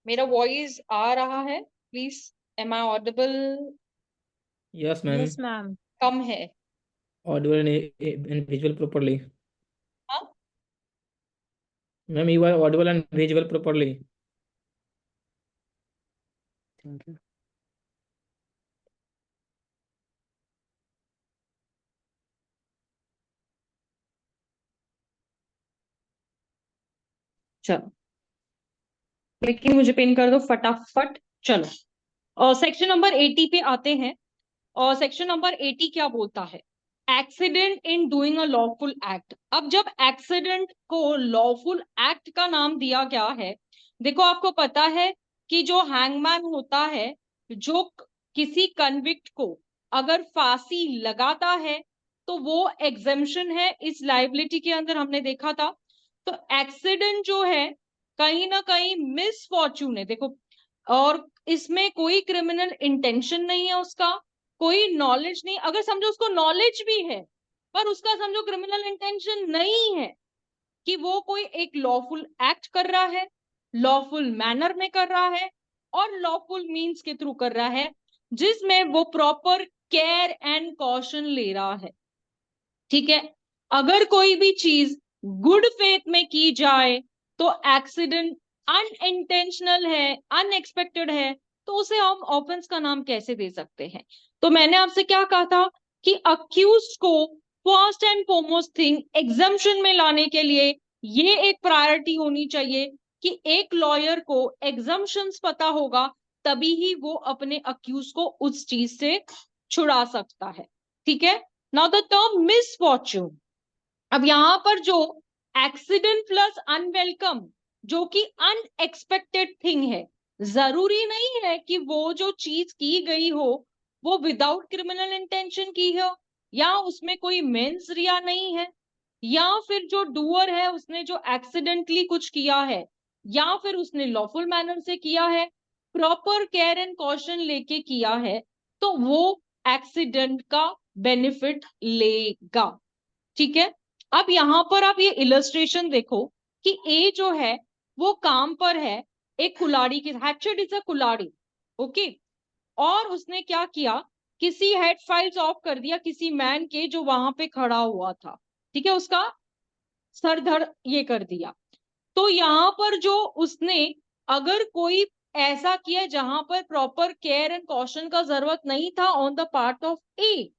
मेरा वॉइस आ रहा है? Please, am I audible? Yes, ma'am. Yes, ma'am. कम है? Audible and visual properly. हाँ, Ma'am, you are audible and visual properly. Thank you. चलो, लेकिन मुझे पिन कर दो फटाफट। चलो, और सेक्शन नंबर 80 पे आते हैं। और सेक्शन नंबर 80 क्या बोलता है? Accident in doing a lawful act. अब जब एक्सीडेंट को लॉफुल एक्ट का नाम दिया गया है, देखो आपको पता है कि जो हैंगमैन होता है, जो किसी कन्विक्ट को अगर फांसी लगाता है तो वो एग्जेम्पशन है इस लाइबिलिटी के अंदर, हमने देखा था। तो एक्सीडेंट जो है कहीं ना कहीं मिसफॉर्चून है, देखो। और इसमें कोई क्रिमिनल इंटेंशन नहीं है उसका, कोई नॉलेज नहीं। अगर समझो उसको नॉलेज भी है पर उसका समझो क्रिमिनल इंटेंशन नहीं है कि वो कोई एक लॉफुल एक्ट कर रहा है, लॉफुल मैनर में कर रहा है और लॉफुल मींस के थ्रू कर रहा है, जिसमें वो प्रॉपर केयर एंड कॉशन ले रहा है। ठीक है, अगर कोई भी चीज गुड फेथ में की जाए तो एक्सीडेंट अनइंटेंशनल है, अनएक्सपेक्टेड है, तो उसे हम ऑफेंस का नाम कैसे दे सकते हैं? तो मैंने आपसे क्या कहा था कि अक्यूज को first and foremost thing exemption में लाने के लिए ये एक प्रायोरिटी होनी चाहिए कि एक लॉयर को एग्जम्पशंस पता होगा, तभी ही वो अपने अक्यूज को उस चीज से छुड़ा सकता है। ठीक है, नाउ द टर्म मिसफॉर्च्यून। अब यहां पर जो एक्सीडेंट प्लस अनवेलकम, जो कि अनएक्सपेक्टेड थिंग है, जरूरी नहीं है कि वो जो चीज की गई हो वो विदाउट क्रिमिनल इंटेंशन की हो, या उसमें कोई मेंस रिया नहीं है, या फिर जो डूअर है उसने जो एक्सीडेंटली कुछ किया है, या फिर उसने लॉफुल मैनर से किया है, प्रॉपर केयर एंड कॉशन लेके किया है, तो वो एक्सीडेंट का बेनिफिट लेगा। ठीक है, अब यहां पर आप ये इलस्ट्रेशन देखो कि ए जो है वो काम पर है, एक कुल्हाड़ी की, हैचेड इज अ कुल्हाड़ी। ओके, और उसने क्या किया, किसी हेड फाइल्स ऑफ कर दिया किसी मैन के जो वहां पे खड़ा हुआ था। ठीक है, उसका सर धड़ ये कर दिया। तो यहाँ पर जो उसने अगर कोई ऐसा किया जहां पर प्रॉपर केयर एंड कॉशन का जरूरत नहीं था ऑन द पार्ट ऑफ ए,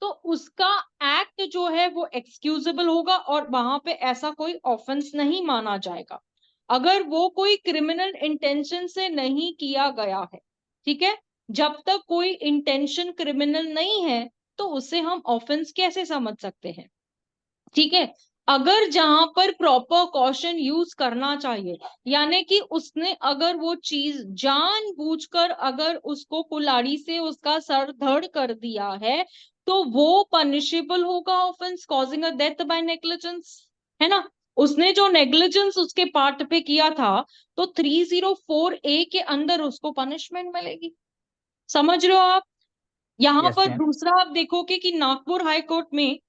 तो उसका एक्ट जो है वो एक्सक्यूजेबल होगा और वहां पे ऐसा कोई ऑफेंस नहीं माना जाएगा अगर वो कोई क्रिमिनल इंटेंशन से नहीं किया गया है। ठीक है, जब तक कोई इंटेंशन क्रिमिनल नहीं है तो उसे हम ऑफेंस कैसे समझ सकते हैं? ठीक है, अगर जहां पर प्रॉपर कॉशन यूज करना चाहिए, यानी कि उसने अगर वो चीज जानबूझकर अगर उसको कुल्हाड़ी से उसका सर धड़ कर दिया है तो वो पनिशेबल होगा offence causing a death by negligence, है ना। उसने जो नेग्लिजेंस उसके पार्ट पे किया था तो 304 ए के अंदर उसको पनिशमेंट मिलेगी। समझ रहे हो आप? यहां Yes, पर ma'am. दूसरा आप देखो कि नागपुर हाई कोर्ट में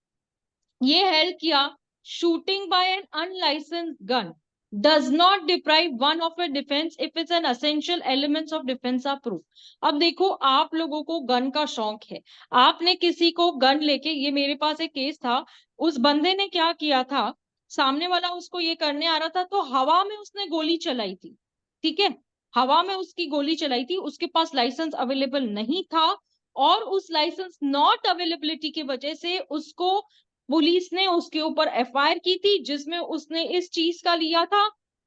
ये हेल्प किया, shooting by an unlicensed gun does not deprive one of a defence if it's an essential elements of defence are proof. अब देखो, आप लोगों को गन का शौक है, आपने किसी को गन लेके, ये मेरे पास एक केस था, उस बंदे ने क्या किया था, सामने वाला उसको ये करने आ रहा था तो हवा में उसने गोली चलाई थी। ठीक है, हवा में उसकी गोली चलाई थी, उसके पास लाइसेंस अवेलेबल नहीं था, और उस लाइसेंस नॉट अवेलेबिलिटी की वजह से उसको पुलिस ने उसके ऊपर एफआईआर की थी, जिसमें उसने इस चीज का लिया था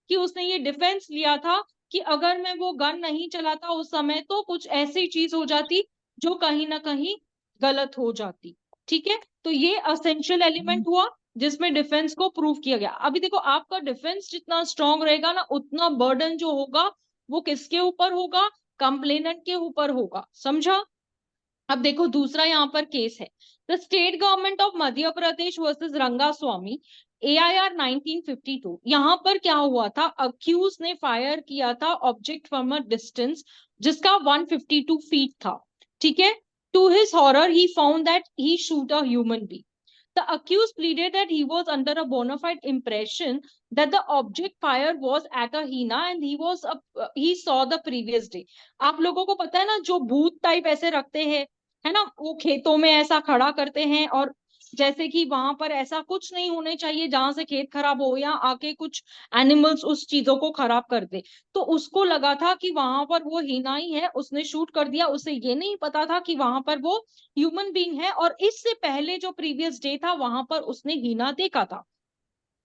कि उसने ये डिफेंस लिया था कि अगर मैं वो गन नहीं चलाता उस समय तो कुछ ऐसी चीज हो जाती जो कहीं ना कहीं गलत हो जाती। ठीक है, तो ये असेंशियल एलिमेंट हुआ जिसमें डिफेंस को प्रूव किया गया। अभी देखो, आपका डिफेंस जितना स्ट्रांग रहेगा ना, उतना बर्डन जो होगा वो किसके ऊपर होगा? कंप्लेनेंट के ऊपर होगा। समझा? अब देखो, दूसरा यहाँ पर केस है, the state government of Madhya Pradesh versus Rangaswamy, AIR 1952। यहाँ पर क्या हुआ था, अक्यूज ने फायर किया था ऑब्जेक्ट फ्रॉम अ डिस्टेंस जिसका 152 फीट था। ठीक है, to his horror he found that he shoot a human being. The accused pleaded that he was under a bona fide impression that the object fired was at a Hina and he saw the previous day. आप लोगों को पता है ना, जो भूत type ऐसे रखते हैं, है ना, वो खेतों में ऐसा खड़ा करते हैं, और जैसे कि वहां पर ऐसा कुछ नहीं होने चाहिए जहां से खेत खराब हो या आके कुछ एनिमल्स उस चीजों को खराब कर दे। तो उसको लगा था कि वहां पर वो हीना ही है, उसने शूट कर दिया। उसे ये नहीं पता था कि वहां पर वो ह्यूमन बीइंग है, और इससे पहले जो प्रीवियस डे था वहां पर उसने हीना देखा था।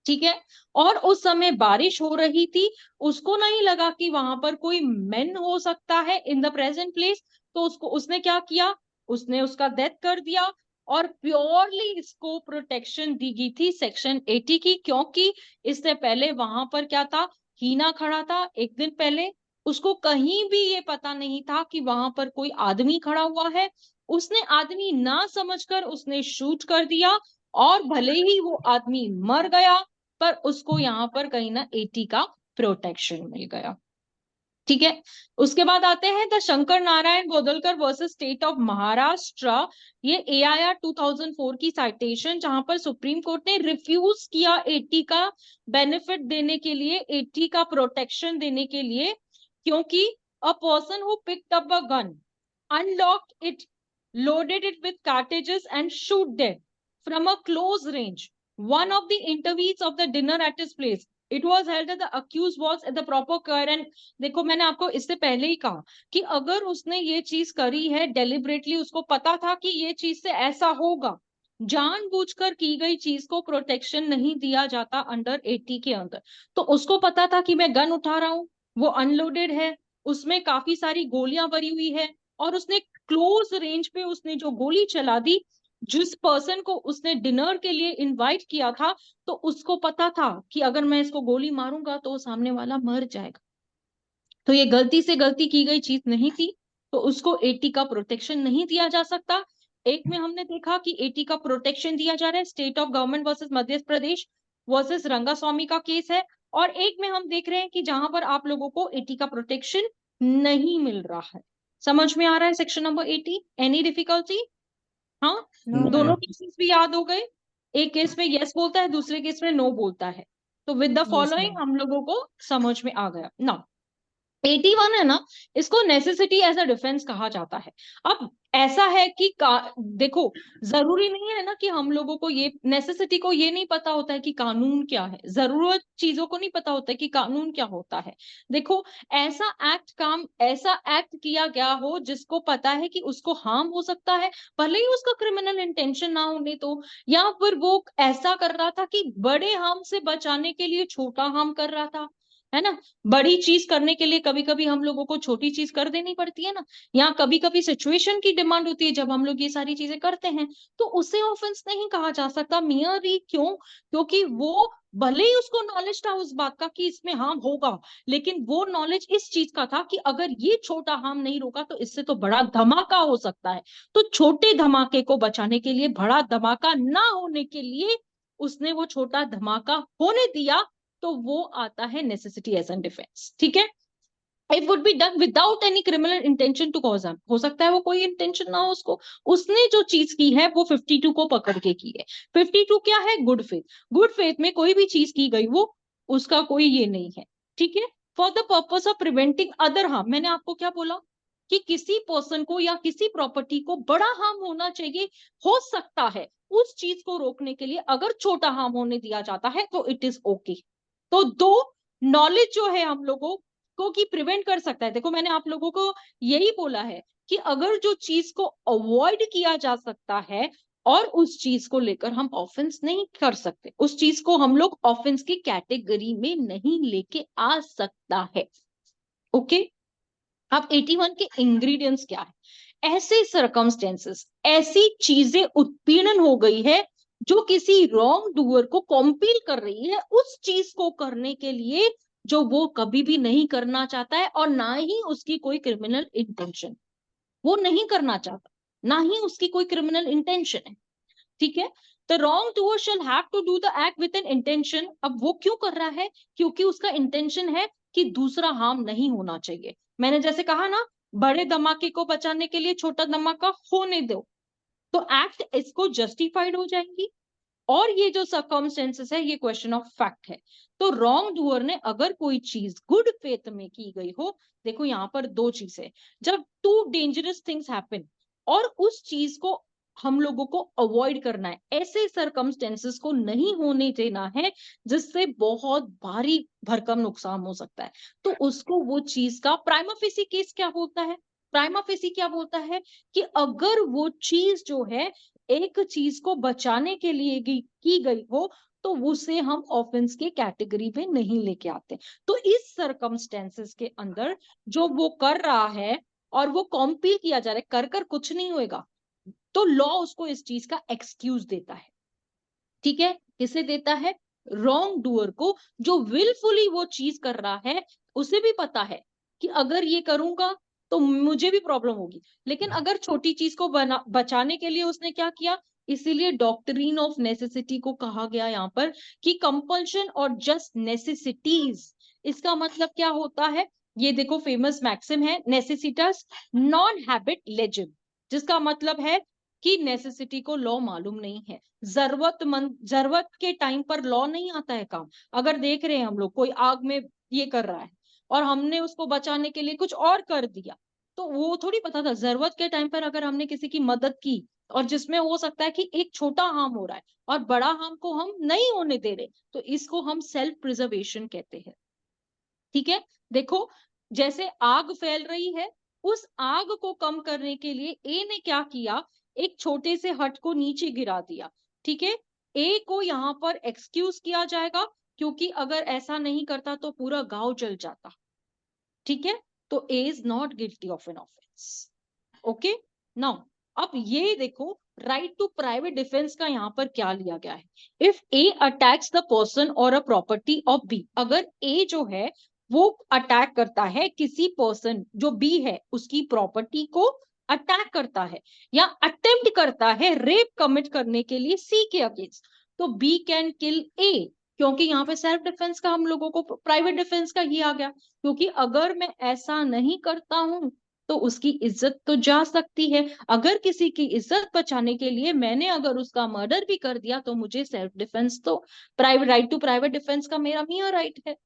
ठीक है। और उस समय बारिश हो रही थी, उसको नहीं लगा कि वहां पर कोई मेन हो सकता है इन द प्रेजेंट प्लेस। तो उसने क्या किया, उसने उसका डेथ कर दिया। और प्योरली इसको प्रोटेक्शन दी गई थी सेक्शन 80 की, क्योंकि इससे पहले वहां पर क्या था, हीना खड़ा था एक दिन पहले। उसको कहीं भी ये पता नहीं था कि वहां पर कोई आदमी खड़ा हुआ है। उसने आदमी ना समझकर उसने शूट कर दिया, और भले ही वो आदमी मर गया, पर उसको यहाँ पर कहीं ना 80 का प्रोटेक्शन मिल गया। ठीक है। उसके बाद आते हैं the Shankar Narayan Godalkar versus state of Maharashtra. ये AIR 2004 की साइटेशन, जहां पर सुप्रीम कोर्ट ने रिफ्यूज किया 80 का बेनिफिट देने के लिए, 80 का प्रोटेक्शन देने के लिए, क्योंकि a person who picked up a gun, unlocked it, loaded it with cartridges and shoot dead from a close range one of the interviews of the dinner at his place. It was held that the accused was at the proper care and देखो मैंने आपको इससे पहले ही कहा कि अगर उसने ये चीज करी है डेलिबरेटली, उसको पता था कि ये चीज से ऐसा होगा, जानबूझकर की गई चीज को प्रोटेक्शन नहीं दिया जाता अंडर 80 के अंदर। तो उसको पता था कि मैं गन उठा रहा हूं, वो अनलोडेड है, उसमें काफी सारी गोलियां भरी हुई है, और उसने क्लोज रेंज पे उसने जो गोली चला दी, जिस पर्सन को उसने डिनर के लिए इनवाइट किया था, तो उसको पता था कि अगर मैं इसको गोली मारूंगा तो सामने वाला मर जाएगा। तो ये गलती से गलती की गई चीज नहीं थी, तो उसको 80 का प्रोटेक्शन नहीं दिया जा सकता। एक में हमने देखा कि 80 का प्रोटेक्शन दिया जा रहा है, state of government versus Madhya Pradesh versus Rangaswamy का केस है। और एक में हम देख रहे हैं कि जहां पर आप लोगों को 80 का प्रोटेक्शन नहीं मिल रहा है। समझ में आ रहा है सेक्शन नंबर 80? Any difficulty? हाँ, नो दोनों मैम। केसेस भी याद हो गए। एक केस में यस बोलता है, दूसरे केस में नो बोलता है। तो with the yes following ma'am. हम लोगों को समझ में आ गया ना। 81 है ना, इसको नेसेसिटी एज अ डिफेंस कहा जाता है। अब ऐसा है कि देखो, जरूरी नहीं है ना कि हम लोगों को ये नेसेसिटी को ये नहीं पता होता है कि कानून क्या है, जरूरत चीजों को नहीं पता होता है कि कानून क्या होता है। देखो, ऐसा एक्ट किया गया हो जिसको पता है कि उसको हार्म हो सकता है, भले ही उसका क्रिमिनल इंटेंशन ना होने तो, या फिर वो ऐसा कर रहा था कि बड़े हार्म से बचाने के लिए छोटा हार्म कर रहा था, है ना। बड़ी चीज करने के लिए कभी कभी हम लोगों को छोटी चीज कर देनी पड़ती है ना, या कभी कभी सिचुएशन की डिमांड होती है जब हम लोग ये सारी चीजें करते हैं, तो उसे ऑफेंस नहीं कहा जा सकता मियरली। क्यों? क्योंकि वो भले ही उसको नॉलेज था उस बात का कि इसमें हार्म होगा, लेकिन वो नॉलेज इस चीज का था कि अगर ये छोटा हार्म नहीं रोका तो इससे तो बड़ा धमाका हो सकता है। तो छोटे धमाके को बचाने के लिए, बड़ा धमाका ना होने के लिए उसने वो छोटा धमाका होने दिया। तो वो आता है नेसेसिटी एज एन डिफेंस। ठीक है। It would be done without any criminal intention to cause harm, हो सकता है वो कोई इंटेंशन ना हो उसको, उसने जो चीज की है वो 52 को पकड़ के की है। 52 क्या है? Good faith. गुड फेथ में कोई भी चीज की गई वो, उसका कोई ये नहीं है। ठीक है। For the purpose of preventing other harm, मैंने आपको क्या बोला कि किसी पर्सन को या किसी प्रॉपर्टी को बड़ा हार्म होना चाहिए, हो सकता है, उस चीज को रोकने के लिए अगर छोटा हार्म होने दिया जाता है तो इट इज ओके। तो दो नॉलेज जो है हम लोगों को कि प्रिवेंट कर सकता है। देखो, मैंने आप लोगों को यही बोला है कि अगर जो चीज को अवॉइड किया जा सकता है और उस चीज को लेकर हम ऑफेंस नहीं कर सकते, उस चीज को हम लोग ऑफेंस की कैटेगरी में नहीं लेके आ सकता है। ओके। अब 81 के इंग्रेडिएंट्स क्या है? ऐसे सर्कमस्टेंसेस, ऐसी चीजें उत्पीड़न हो गई है जो किसी रॉन्ग डूअर को कॉम्पील कर रही है उस चीज को करने के लिए जो वो कभी भी नहीं करना चाहता है, और ना ही उसकी कोई क्रिमिनल इंटेंशन, वो नहीं करना चाहता, ना ही उसकी कोई क्रिमिनल इंटेंशन है। ठीक है। The wrongdoer shall have to do the act with an intention. अब वो क्यों कर रहा है? क्योंकि उसका इंटेंशन है कि दूसरा हार्म नहीं होना चाहिए। मैंने जैसे कहा ना, बड़े धमाके को बचाने के लिए छोटा धमाका होने दो, तो एक्ट इसको जस्टिफाइड हो जाएंगी। और ये जो सर्कमस्टेंसेस है ये क्वेश्चन ऑफ फैक्ट है। तो रॉन्ग डूअर ने अगर कोई चीज गुड फेथ में की गई हो, देखो यहाँ पर दो चीजें, जब टू डेंजरस थिंग्स हैपन और उस चीज को हम लोगों को अवॉइड करना है, ऐसे सर्कमस्टेंसेस को नहीं होने देना है जिससे बहुत भारी भरकम नुकसान हो सकता है, तो उसको वो चीज का प्राइमा फेसी केस क्या बोलता है? प्राइमा फेसी क्या बोलता है कि अगर वो चीज जो है एक चीज को बचाने के लिए की गई हो तो उसे हम ऑफेंस के कैटेगरी में नहीं लेके आते। तो इस सर्कमस्टेंसेस के अंदर जो वो कर रहा है और वो कॉम्पील किया जा रहा है, कर कर कुछ नहीं होएगा, तो लॉ उसको इस चीज का एक्सक्यूज देता है। ठीक है, किसे देता है? रॉन्ग डूअर को, जो विलफुली वो चीज कर रहा है, उसे भी पता है कि अगर ये करूंगा तो मुझे भी प्रॉब्लम होगी, लेकिन अगर छोटी चीज को बचाने के लिए उसने क्या किया, इसीलिए डॉक्ट्रिन ऑफ नेसेसिटी को कहा गया यहाँ पर कि कंपल्शन और जस्ट नेसेसिटीज। इसका मतलब क्या होता है? ये देखो फेमस मैक्सिम है, नेसेसिटस नॉन हैबिट लेजिम, जिसका मतलब है कि नेसेसिटी को लॉ मालूम नहीं है, जरूरत के टाइम पर लॉ नहीं आता है काम। अगर देख रहे हैं हम लोग कोई आग में ये कर रहा है और हमने उसको बचाने के लिए कुछ और कर दिया, तो वो थोड़ी पता था जरूरत के टाइम पर अगर हमने किसी की मदद की और जिसमें हो सकता है कि एक छोटा हार्म हो रहा है और बड़ा हार्म को हम नहीं होने दे रहे, तो इसको हम सेल्फ प्रिजर्वेशन कहते हैं। ठीक है, देखो जैसे आग फैल रही है, उस आग को कम करने के लिए ए ने क्या किया, एक छोटे से हट को नीचे गिरा दिया। ठीक है, ए को यहां पर एक्सक्यूज किया जाएगा क्योंकि अगर ऐसा नहीं करता तो पूरा गांव जल जाता। ठीक है, तो A is not guilty of an offence. Okay, now अब ये देखो राइट टू प्राइवेट डिफेंस का यहाँ पर क्या लिया गया है। If A attacks the person और अ प्रॉपर्टी ऑफ बी, अगर ए जो है वो अटैक करता है किसी पर्सन जो बी है उसकी प्रॉपर्टी को अटैक करता है या अटेम्प्ट करता है रेप कमिट करने के लिए सी के अगेंस्ट, तो बी कैन किल ए, क्योंकि यहाँ पे सेल्फ डिफेंस का हम लोगों को प्राइवेट डिफेंस का ही आ गया, क्योंकि अगर मैं ऐसा नहीं करता हूं तो उसकी इज्जत तो जा सकती है। अगर किसी की इज्जत बचाने के लिए मैंने अगर उसका मर्डर भी कर दिया तो मुझे सेल्फ डिफेंस तो private right to private defence का मेरा मिया राइट है।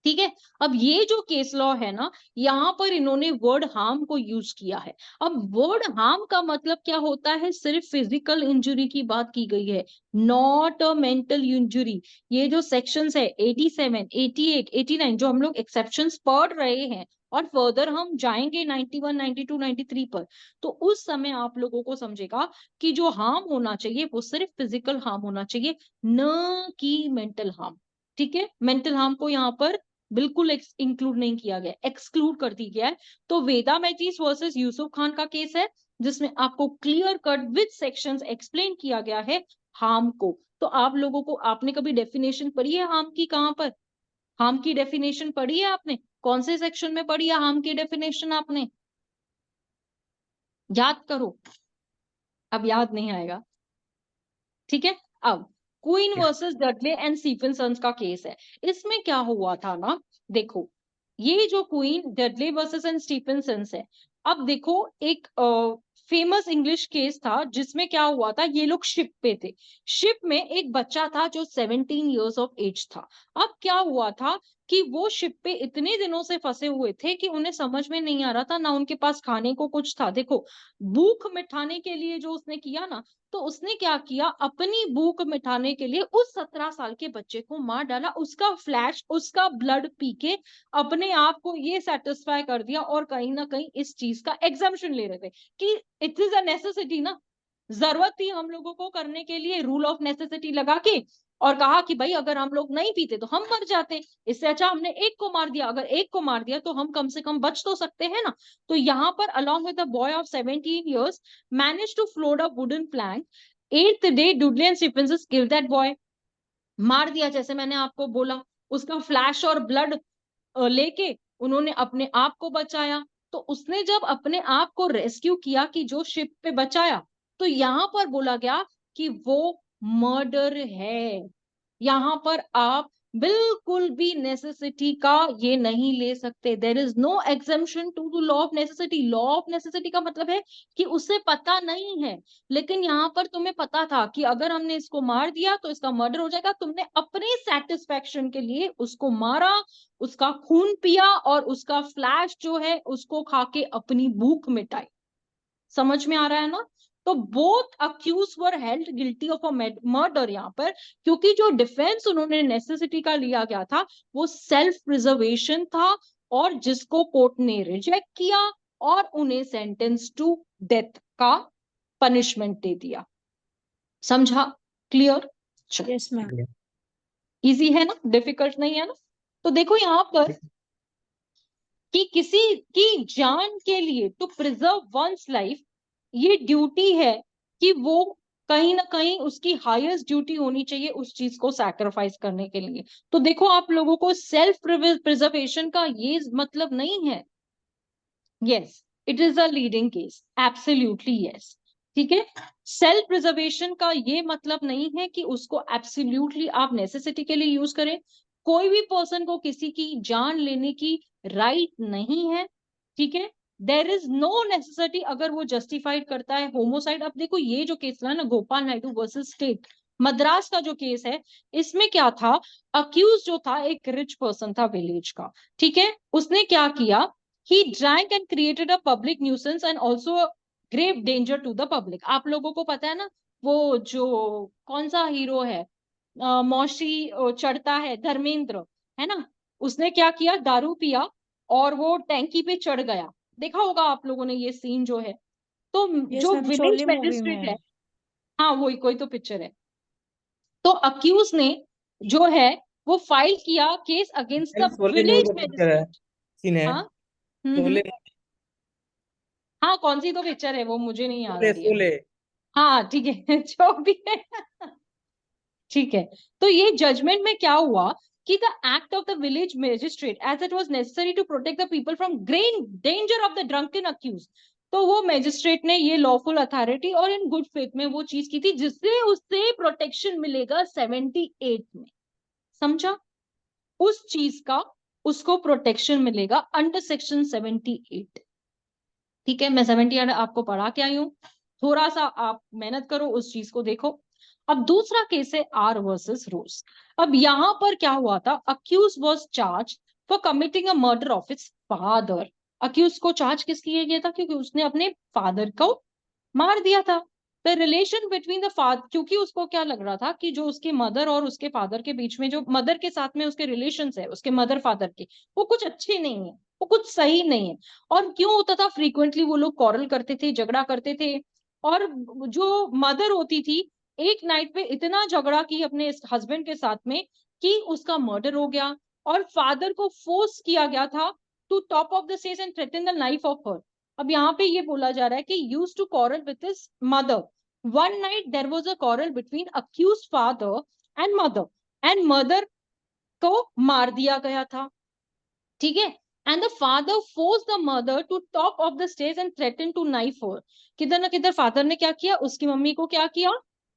ठीक है, अब ये जो केस लॉ है ना, यहां पर इन्होंने वर्ड हार्म को यूज किया है। अब वर्ड हार्म का मतलब क्या होता है? सिर्फ फिजिकल इंजुरी की बात की गई है, नॉट अ मेंटल इंजुरी। ये जो सेक्शंस है 87, 88, 89 जो हम लोग एक्सेप्शंस पढ़ रहे हैं और फर्दर हम जाएंगे 91, 92, 93 पर, तो उस समय आप लोगों को समझेगा कि जो हार्म होना चाहिए वो सिर्फ फिजिकल हार्म होना चाहिए, न कि मेंटल हार्म। ठीक है, मेंटल हार्म को यहाँ पर बिल्कुल इंक्लूड नहीं किया गया, एक्सक्लूड कर दी गया है। तो वेदा मैथ्यूज वर्सेस यूसुफ खान का केस है जिसमें आपको clear cut with sections explain किया गया है हार्म को। तो आप लोगों को, आपने कभी डेफिनेशन पढ़ी है हार्म की? कहां पर हार्म की डेफिनेशन पढ़ी है आपने? कौन से सेक्शन में पढ़ी है हार्म की डेफिनेशन आपने? याद करो, अब याद नहीं आएगा। ठीक है, अब queen versus Dudley and Stephenson का केस है। इसमें क्या हुआ था ना, देखो ये जो queen Dudley versus and Stephenson है, अब देखो एक फेमस इंग्लिश केस था जिसमें क्या हुआ था, ये लोग शिप पे थे, शिप में एक बच्चा था जो 17 इयर्स ऑफ एज था। अब क्या हुआ था कि वो शिप पे इतने दिनों से फंसे हुए थे कि उन्हें समझ में नहीं आ रहा था, ना उनके पास खाने को कुछ था। देखो भूख मिटाने के लिए जो उसने किया ना, तो उसने क्या किया, अपनी भूख मिटाने के लिए उस 17 साल के बच्चे को मार डाला, उसका फ्लैश उसका ब्लड पी के अपने आप को ये सेटिस्फाई कर दिया, और कहीं ना कहीं इस चीज का एग्जाम्पशन ले रहे थे कि इट इज अ नेसेसिटी ना, जरूरत थी हम लोगों को करने के लिए, रूल ऑफ नेसेसिटी लगा के, और कहा कि भाई अगर हम लोग नहीं पीते तो हम मर जाते, इससे अच्छा हमने एक को मार दिया, अगर एक को मार दिया तो हम कम से कम बच तो सकते हैं ना। तो यहाँ पर along with a boy of 17 years managed to float a wooden plank, 8th day Dudley and Stephenson killed that boy, मार दिया जैसे मैंने आपको बोला, उसका फ्लैश और ब्लड लेके उन्होंने अपने आप को बचाया। तो उसने जब अपने आप को रेस्क्यू किया कि जो शिप पे बचाया, तो यहां पर बोला गया कि वो मर्डर है। यहां पर आप बिल्कुल भी नेसेसिटी का ये नहीं ले सकते। There is no exemption to the law of necessity. Law of necessity का मतलब है कि उसे पता नहीं है, लेकिन यहाँ पर तुम्हें पता था कि अगर हमने इसको मार दिया तो इसका मर्डर हो जाएगा। तुमने अपने सेटिस्फेक्शन के लिए उसको मारा, उसका खून पिया और उसका फ्लैश जो है उसको खा के अपनी भूख मिटाई। समझ में आ रहा है ना? तो both accused were held guilty of a murder यहाँ पर, क्योंकि जो डिफेंस उन्होंने नेसेसिटी का लिया गया था वो सेल्फ प्रिजर्वेशन था, और जिसको कोर्ट ने रिजेक्ट किया और उन्हें सेंटेंस टू डेथ का पनिशमेंट दे दिया। समझा? क्लियर? Yes ma'am. इजी है ना, डिफिकल्ट नहीं है ना? तो देखो यहाँ पर कि किसी की जान के लिए टू प्रिजर्व वंस लाइफ, ये ड्यूटी है कि वो कहीं ना कहीं उसकी हाईएस्ट ड्यूटी होनी चाहिए उस चीज को सैक्रिफाइस करने के लिए। तो देखो आप लोगों को सेल्फ प्रिजर्वेशन का ये मतलब नहीं है। Yes, it is a leading case, absolutely yes. ठीक है, सेल्फ प्रिजर्वेशन का ये मतलब नहीं है कि उसको एब्सोल्युटली आप नेसेसिटी के लिए यूज करें। कोई भी पर्सन को किसी की जान लेने की राइट नहीं है। ठीक है, देर इज नो नेसेसिटी अगर वो जस्टिफाइड करता है होमोसाइड। अब देखो ये जो केस था ना, गोपाल नायडू वर्सेस स्टेट मद्रास का जो केस है, इसमें क्या था, अक्यूज जो था एक रिच पर्सन था विलेज का। ठीक है, उसने क्या किया, he drank and created a public nuisance and also a grave danger to the public। आप लोगों को पता है ना, वो जो कौन सा हीरो है, मौशी चढ़ता है, धर्मेंद्र, है ना, उसने क्या किया, दारू पिया और वो टैंकी पे चढ़ गया। देखा होगा आप लोगों ने ये सीन जो है। तो यस जो ma'am, village Sholay movie magistrate है, में। हाँ वही कोई तो पिक्चर है। तो अक्यूज ने जो है वो फाइल किया case against the Sholay movie village का पिक्चर है, मैजिस्ट्रेट। सीन है। हाँ, शोले, हाँ कौन सी तो पिक्चर है वो मुझे नहीं याद आ शोले, रही है। शोले। हाँ ठीक है जो भी है ठीक है। तो ये जजमेंट में क्या हुआ कि the act of the village magistrate as it was necessary to protect the people from grave danger of the drunken accused. तो वो मैजिस्ट्रेट ने ये लॉफुल अथॉरिटी और इन गुड फेथ में वो चीज की थी जिससे उससे प्रोटेक्शन मिलेगा 78 में। समझा? उस चीज का उसको प्रोटेक्शन मिलेगा अंडर सेक्शन 78। ठीक है, मैं 78 आपको पढ़ा के आई हूं, थोड़ा सा आप मेहनत करो उस चीज को देखो। अब दूसरा केस है आर वर्सेस रोज। अब यहां पर क्या हुआ था, accused was charge for committing a murder of his father. Accused को चार्ज किस लिए किया था, क्योंकि उसने अपने फादर को मार दिया था। The relation between the father, क्योंकि उसको क्या लग रहा था कि जो उसके मदर और उसके फादर के बीच में जो मदर के साथ में उसके रिलेशन है, उसके मदर फादर के, वो कुछ अच्छे नहीं है, वो कुछ सही नहीं है। और क्यों होता था, फ्रीक्वेंटली वो लोग कॉरल करते थे, झगड़ा करते थे। और जो मदर होती थी, एक नाइट पे इतना झगड़ा की अपने हस्बैंड के साथ में कि उसका मर्डर हो गया। और फादर को फोर्स किया गया था to top of the stage and threaten the life of her. अब यहाँ पे ये बोला जा रहा है कि use to quarrel with his mother. One night there was a quarrel between accuse father and mother को मार दिया गया था। ठीक है, and the father force the mother to top of the stage and threaten to knife her. किधर ना किधर फादर ने क्या किया, उसकी मम्मी को क्या किया,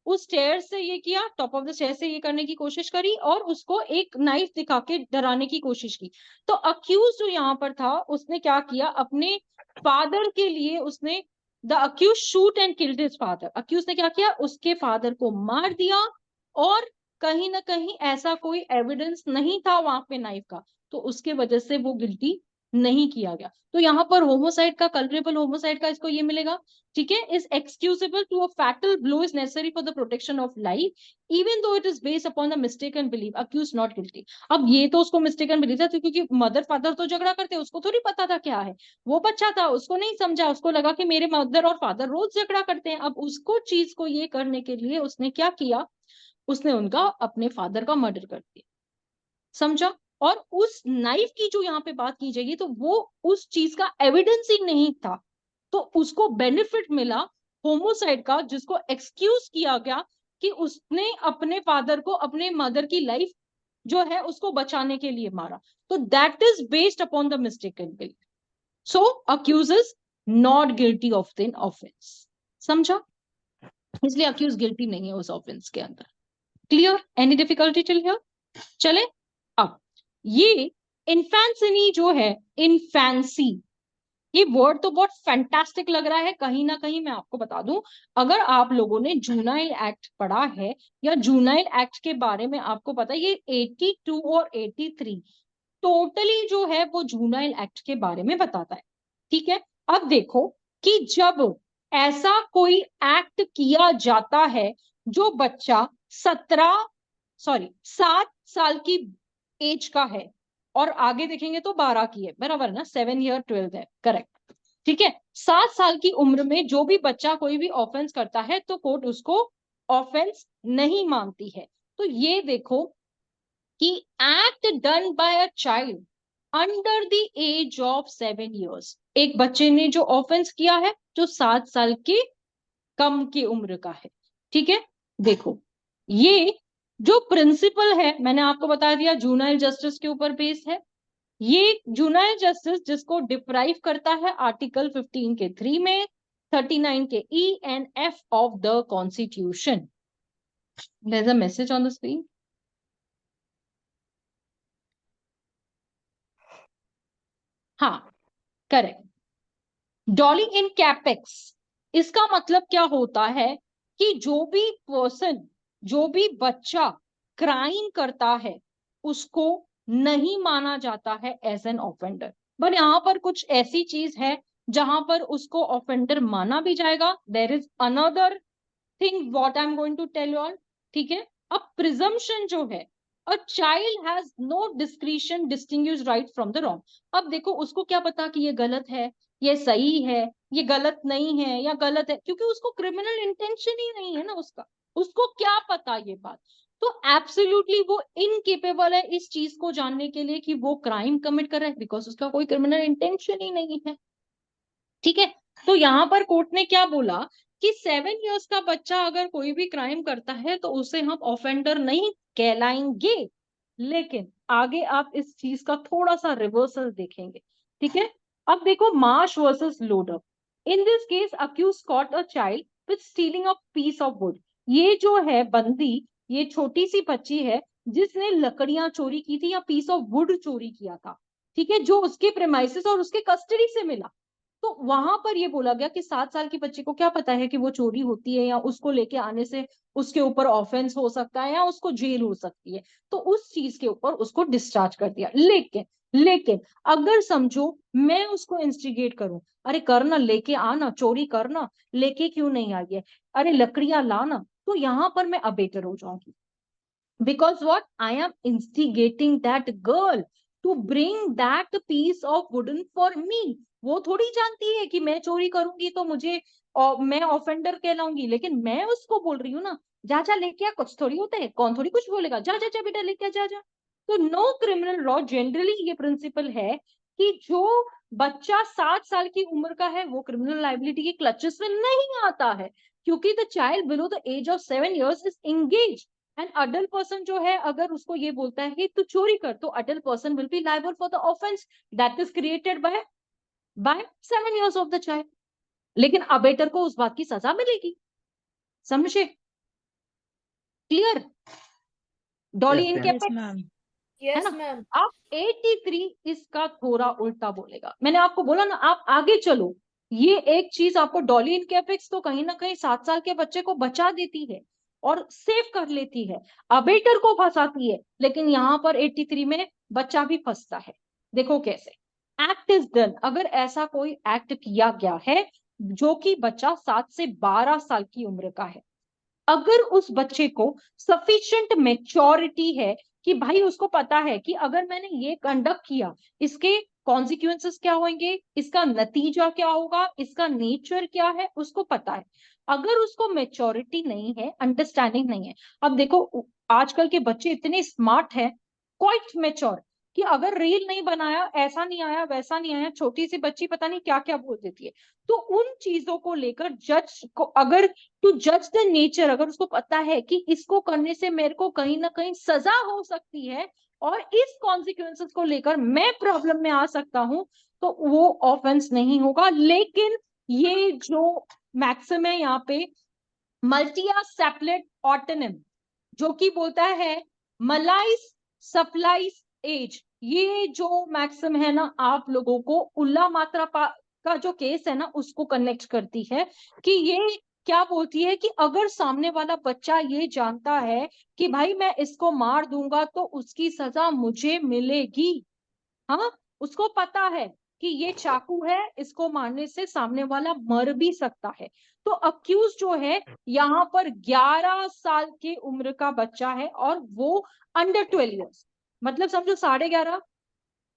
उस स्टेयर से ये किया, टॉप ऑफ द स्टेयर से ये करने की कोशिश करी और उसको एक नाइफ दिखा के डराने की कोशिश की। तो अक्यूज जो यहाँ पर था उसने क्या किया, अपने फादर के लिए उसने, the accused shoot and killed his father. Accused ने क्या किया, उसके फादर को मार दिया। और कहीं ना कहीं ऐसा कोई एविडेंस नहीं था वहां पे नाइफ का, तो उसके वजह से वो गिल्टी नहीं किया गया। तो यहाँ पर होमोसाइड का, कल्परेबल होमोसाइड का इसको ये मिलेगा। ठीक है, is excusable to a fatal blow is necessary for the protection of life even though it is based upon the mistaken belief, accused not guilty. अब ये तो उसको मिस्टेकन बिलीफ था क्योंकि मदर फादर तो झगड़ा करते, उसको थोड़ी पता था क्या है, वो बच्चा था, उसको नहीं समझा, उसको लगा कि मेरे मदर और फादर रोज झगड़ा करते हैं। अब उसको चीज को ये करने के लिए उसने क्या किया, उसने उनका अपने फादर का मर्डर कर दिया। समझा? और उस नाइफ की जो यहाँ पे बात की जाएगी तो वो उस चीज का एविडेंस ही नहीं था, तो उसको बेनिफिट मिला होमोसाइड का, जिसको एक्सक्यूज किया गया कि उसने अपने फादर को अपने मदर की लाइफ जो है उसको बचाने के लिए मारा। तो that is based upon the mistaken belief. So accused is not guilty of the offence. समझा? इसलिए अक्यूज गिल्टी नहीं है उस ऑफेंस के अंदर। Clear? Any difficulty till here? चले ये इन्फेंसिनी जो है, इन्फेंसी, ये वर्ड तो बहुत फैंटास्टिक लग रहा है। कहीं ना कहीं मैं आपको बता दूं, अगर आप लोगों ने जूनाइल एक्ट पढ़ा है या जूनाइल एक्ट के बारे में आपको पता है, ये 82 और 83 टोटली जो है वो जूनाइल एक्ट के बारे में बताता है। ठीक है, अब देखो कि जब ऐसा कोई एक्ट किया जाता है जो बच्चा 7 साल की एज का है, और आगे देखेंगे तो 12 की है, बराबर ना, 7 ईयर 12 है, करेक्ट। ठीक है, 7 साल की उम्र में जो भी बच्चा कोई भी ऑफेंस करता है तो कोर्ट उसको ऑफेंस नहीं मानती है। तो ये देखो कि act done by a child under the age of 7 years, एक बच्चे ने जो ऑफेंस किया है जो 7 साल के कम की उम्र का है। ठीक है, देखो ये जो प्रिंसिपल है मैंने आपको बता दिया, जूनाइल जस्टिस के ऊपर बेस्ड है। ये जूनाइल जस्टिस जिसको डिप्राइव करता है आर्टिकल 15 के 3 में, 39 के E and F of the constitution. There is a message on the screen. हाँ, करेक्ट। डॉली इन कैपेक्स, इसका मतलब क्या होता है कि जो भी पर्सन, जो भी बच्चा क्राइम करता है उसको नहीं माना जाता है एज एन ऑफेंडर। बट यहां पर कुछ ऐसी चीज है जहां पर उसको ऑफेंडर माना भी जाएगा। There is another thing what I am going to tell you all. ठीक है, अब प्रिजम्पशन जो है, a child has no discretion distinguish right from the wrong. अब देखो उसको क्या पता कि ये गलत है, ये सही है, ये गलत नहीं है या गलत है, क्योंकि उसको क्रिमिनल इंटेंशन ही नहीं है ना उसका, उसको क्या पता ये बात। तो एब्सोल्युटली वो इनकेपेबल है इस चीज को जानने के लिए कि वो क्राइम कमिट कर रहा है, बिकॉज उसका कोई क्रिमिनल इंटेंशन ही नहीं है। ठीक है, तो यहां पर कोर्ट ने क्या बोला कि 7 इयर्स का बच्चा अगर कोई भी क्राइम करता है तो उसे हम ऑफेंडर नहीं कहलाएंगे। लेकिन आगे आप इस चीज का थोड़ा सा रिवर्सल देखेंगे। ठीक है, अब देखो Marsh versus Loader. In this case accused caught a child with stealing a piece of wood. ये जो है बंदी, ये छोटी सी बच्ची है जिसने लकड़ियां चोरी की थी या पीस ऑफ वुड चोरी किया था। ठीक है, जो उसके प्रेमाइसिस और उसके कस्टडी से मिला। तो वहां पर ये बोला गया कि 7 साल की बच्ची को क्या पता है कि वो चोरी होती है या उसको लेके आने से उसके ऊपर ऑफेंस हो सकता है या उसको जेल हो सकती है। तो उस चीज के ऊपर उसको डिस्चार्ज कर दिया। लेकिन अगर समझो मैं उसको इंस्टिगेट करूं, अरे करना, लेके आना, चोरी करना, लेके क्यों नहीं आई है, अरे लकड़ियां लाना, तो यहां पर मैं अबेटर हो जाऊंगी। Because what? I am instigating that girl to bring that piece of wooden for me. वो थोड़ी जानती है कि मैं चोरी करूंगी तो मुझे मैं ऑफेंडर कहलाऊंगी, लेकिन मैं उसको बोल रही हूँ ना, जा जा लेके आ, कुछ थोड़ी होता है, कौन थोड़ी कुछ बोलेगा, जा जा जा बेटा लेके आ, जा जा। तो नो क्रिमिनल लॉ जनरली ये प्रिंसिपल है कि जो बच्चा 7 साल की उम्र का है वो क्रिमिनल लाइबिलिटी के क्लचेस में नहीं आता है, क्योंकि the child below the age of 7 years is engage. And adult person जो है अगर उसको ये बोलता है कि तू चोरी कर, तो adult person will be liable for the offence that is created by 7 years of the child. लेकिन अबेटर को उस बात की सजा मिलेगी। समझे? क्लियर? डॉली Yes, इन ma'am. Yes, capex, ma'am. है Yes, ना? ma'am. आप 83 इसका थोड़ा उल्टा बोलेगा। मैंने आपको बोला ना, आप आगे चलो, ये एक चीज आपको, डॉली इन कैपेक्स तो कहीं ना कहीं 7 साल के बच्चे को बचा देती है और सेव कर लेती है, अबेटर को फंसाती है, लेकिन यहां पर 83 में बच्चा भी फंसता है। देखो कैसे। एक्ट इज डन, अगर ऐसा कोई एक्ट किया गया है जो कि बच्चा 7 से 12 साल की उम्र का है, अगर उस बच्चे को सफिशिएंट मेच्योरिटी है कि भाई उसको पता है कि अगर मैंने ये कंडक्ट किया इसके कॉन्सिक्वेंसेस क्या होंगे, इसका नतीजा क्या होगा, इसका नेचर क्या है, उसको पता है। अगर उसको मेच्योरिटी नहीं है, अंडरस्टैंडिंग नहीं है, अब देखो आजकल के बच्चे इतने स्मार्ट हैं, क्वाइट मेच्योर, कि अगर रील नहीं बनाया, ऐसा नहीं आया, वैसा नहीं आया, छोटी सी बच्ची पता नहीं क्या क्या बोल देती है। तो उन चीजों को लेकर जज को, अगर टू जज द नेचर, अगर उसको पता है कि इसको करने से मेरे को कहीं ना कहीं सजा हो सकती है और इस कॉन्सिक्वेंसेस को लेकर मैं प्रॉब्लम में आ सकता हूं, तो वो ऑफेंस नहीं होगा। लेकिन ये जो मैक्सिम है यहाँ पे, मल्टिया सेपलेट ऑटोनिम, जो कि बोलता है मलाइस सप्लाइस एज, ये जो मैक्सिम है ना, आप लोगों को उल्ला मात्रा का जो केस है ना उसको कनेक्ट करती है कि ये क्या बोलती है कि अगर सामने वाला बच्चा ये जानता है कि भाई मैं इसको मार दूंगा तो उसकी सजा मुझे मिलेगी, हाँ, उसको पता है कि ये चाकू है, इसको मारने से सामने वाला मर भी सकता है। तो अक्यूज जो है यहाँ पर 11 साल की उम्र का बच्चा है और वो अंडर 12 ईयर्स, मतलब समझो 11.5,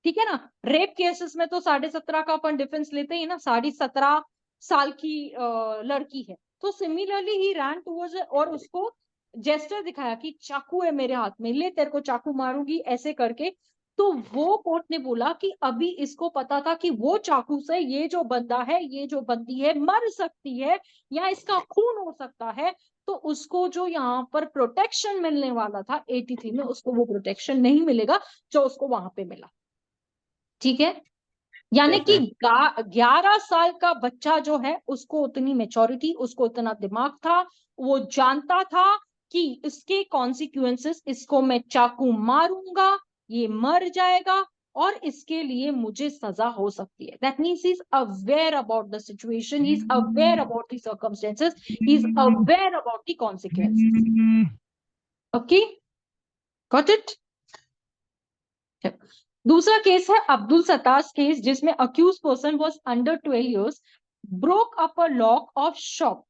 ठीक है ना। रेप केसेस में तो 17.5 का अपन डिफेंस लेते ही ना, 17.5 साल की लड़की है। तो सिमिलरली ही रैन टूवर्ड्स और उसको जेस्टर दिखाया कि चाकू है मेरे हाथ में, ले तेरे को चाकू मारूंगी ऐसे करके। तो वो कोर्ट ने बोला कि अभी इसको पता था कि वो चाकू से ये जो बंदा है, ये जो बंदी है मर सकती है या इसका खून हो सकता है, तो उसको जो यहाँ पर प्रोटेक्शन मिलने वाला था 83 में, उसको वो प्रोटेक्शन नहीं मिलेगा जो उसको वहां पे मिला। ठीक है, यानी Yes, कि ma'am. 11 साल का बच्चा जो है उसको उतनी मेच्योरिटी, उसको उतना दिमाग था, वो जानता था कि इसके कॉन्सिक्वेंसेस, इसको मैं चाकू मारूंगा ये मर जाएगा और इसके लिए मुझे सजा हो सकती है। That means he is aware about the situation, he is aware about the circumstances, he is aware about the consequences. Okay, got it. दूसरा केस है अब्दुल सत्तार केस, जिसमें accused person was under 12 years, broke up a lock of shop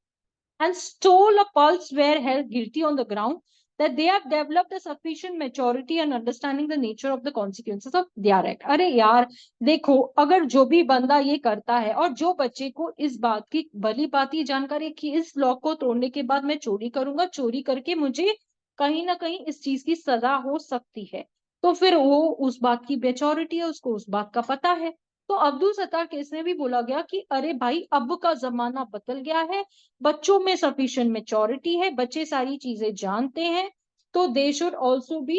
and stole a pulse, were held guilty on the ground that they have developed a sufficient maturity and understanding the nature of the consequences of their act। अरे यार देखो, अगर जो भी बंदा ये करता है और जो बच्चे को इस बात की भली भांति जानकारी कि इस लॉक को तोड़ने के बाद मैं चोरी करूंगा, चोरी करके मुझे कहीं ना कहीं इस चीज की सजा हो सकती है, तो फिर वो उस बात की मेच्योरिटी है, उसको उस बात का पता है। तो अब्दुल सत्तार केस में भी बोला गया कि अरे भाई अब का जमाना बदल गया है, बच्चों में सफिशिएंट मेच्योरिटी है, बच्चे सारी चीजें जानते हैं, तो they should also be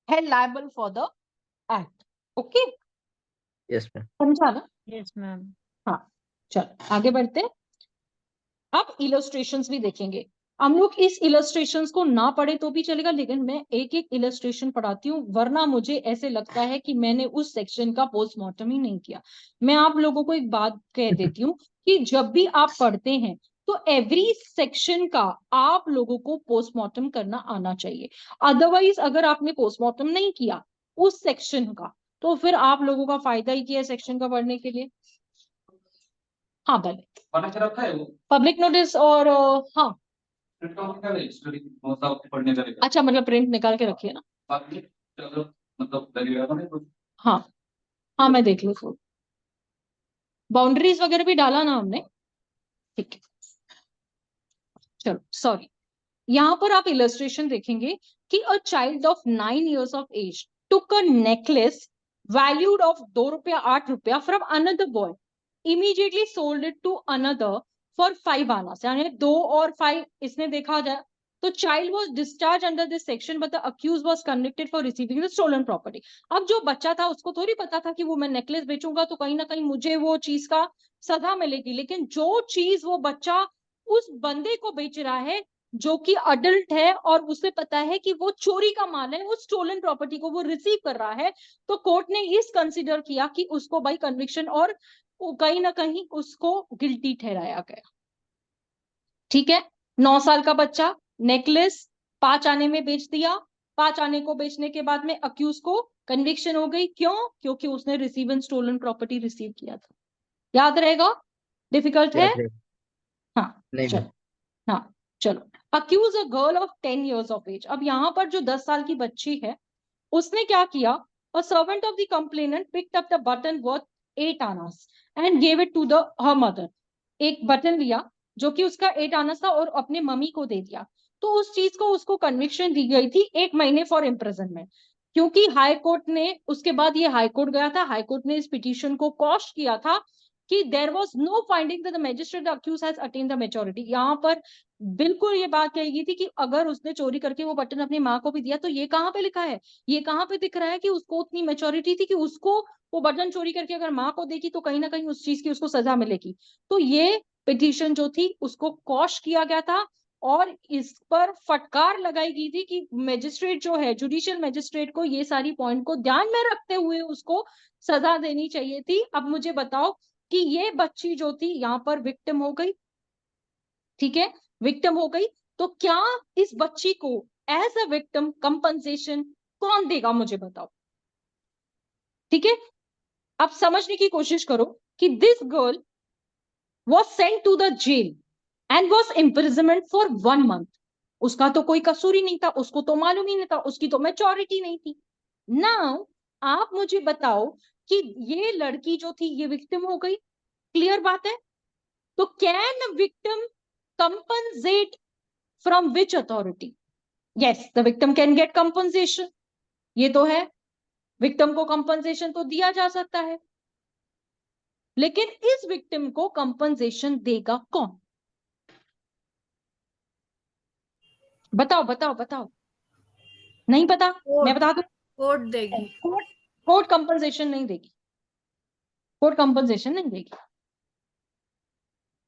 held liable for the act. Okay, Yes, ma'am. समझा ना। Yes, ma'am. हाँ, चलो आगे बढ़ते हैं। अब इलस्ट्रेशंस भी देखेंगे। हम लोग इस इलस्ट्रेशंस को ना पढ़े तो भी चलेगा, लेकिन मैं एक एक इलस्ट्रेशन पढ़ाती हूँ, वरना मुझे ऐसे लगता है कि मैंने उस सेक्शन का पोस्टमार्टम ही नहीं किया। मैं आप लोगों को एक बात कह देती हूँ कि जब भी आप पढ़ते हैं तो एवरी सेक्शन का आप लोगों को पोस्टमार्टम करना आना चाहिए। अदरवाइज अगर आपने पोस्टमार्टम नहीं किया उस सेक्शन का, तो फिर आप लोगों का फायदा ही क्या है सेक्शन का पढ़ने के लिए। हाँ भले पब्लिक नोटिस और हाँ, अच्छा मतलब प्रिंट निकाल के रखिए ना। हाँ हाँ, मैं देख लूँ। बाउंड्रीज वगैरह भी डाला ना हमने, ठीक है। चलो सॉरी, यहाँ पर आप इलस्ट्रेशन देखेंगे कि a child of 9 years of age took a necklace valued of 2 रुपया 8 रुपया from another boy, immediately sold it to another for 5 annas, यानी 2 और 5 इसने देखा जाए तो child was discharge under this section but the accused was convicted for receiving the stolen property. अब जो बच्चा था उसको थोड़ी पता था कि वो मैं नेकलेस बेचूंगा तो कहीं ना कहीं मुझे वो चीज का सजा मिलेगी, लेकिन जो चीज वो बच्चा उस बंदे को बेच रहा है जो कि अडल्ट है और उसे पता है कि वो चोरी का माल है, उस स्टोलन प्रॉपर्टी को वो रिसीव कर रहा है, तो कोर्ट ने इस कंसिडर किया कि उसको बाई कन्विक्शन और कहीं ना कहीं उसको गिल्टी ठहराया गया। ठीक है, 9 साल का बच्चा नेकलेस 5 आने में बेच दिया, 5 आने को बेचने के बाद में अक्यूज को कन्विक्शन हो गई, क्यों? क्योंकि उसने receive and stolen property receive किया था। याद रहेगा, डिफिकल्ट है। याद रहे हाँ नहीं चलो, ma'am. हाँ चलो। Accused a girl of 10 years of age, अब यहाँ पर जो 10 साल की बच्ची है उसने क्या किया, a servant of the complainant picked up the button worth 8 annas and gave it to the her mother। एक बटन लिया जो कि उसका 8 annas था और अपने मम्मी को दे दिया, तो उस चीज को उसको कन्विक्शन दी गई थी 1 महीने फॉर इम्प्रिजनमेंट। क्योंकि हाई कोर्ट ने उसके बाद ये हाई कोर्ट गया था, हाई कोर्ट ने इस पिटीशन को कॉश किया था कि there was no finding that the magistrate accused has attained the maturity. यहाँ पर बिल्कुल ये बात कही गई थी कि अगर उसने चोरी करके वो बटन अपनी माँ को भी दिया तो ये कहाँ पे लिखा है, ये कहाँ पे दिख रहा है कि उसको उतनी मैच्योरिटी थी कि उसको वो बटन चोरी करके अगर माँ को देगी तो कहीं ना कहीं उस चीज की उसको सजा मिलेगी। तो ये पिटीशन जो थी उसको कॉश किया गया था और इस पर फटकार लगाई गई थी कि मैजिस्ट्रेट जो है, जुडिशियल मैजिस्ट्रेट को ये सारी पॉइंट को ध्यान में रखते हुए उसको सजा देनी चाहिए थी। अब मुझे बताओ कि ये बच्ची जो थी यहाँ पर विक्टिम हो गई, ठीक है, विक्टिम हो गई, तो क्या इस बच्ची को एज अ विक्टिम कंपनसेशन कौन देगा, मुझे बताओ। ठीक है, अब समझने की कोशिश करो कि this girl was sent to the jail and was imprisonment for 1 month. उसका तो कोई कसूर ही नहीं था, उसको तो मालूम ही नहीं था, उसकी तो मैच्योरिटी नहीं थी। नाउ आप मुझे बताओ कि ये लड़की जो थी ये विक्टिम हो गई, क्लियर बात है। तो can victim compensate from which authority? Yes, the victim can get compensation, ये तो है, विक्टिम को कंपनसेशन तो दिया जा सकता है, लेकिन इस विक्टिम को कंपनसेशन देगा कौन? बताओ बताओ बताओ, नहीं पता? मैं कोर्ट बता दूं, कोर्ट देगी। कोर्ट, कोर्ट कंपनसेशन नहीं देगी, कोर्ट कंपनसेशन नहीं देगी,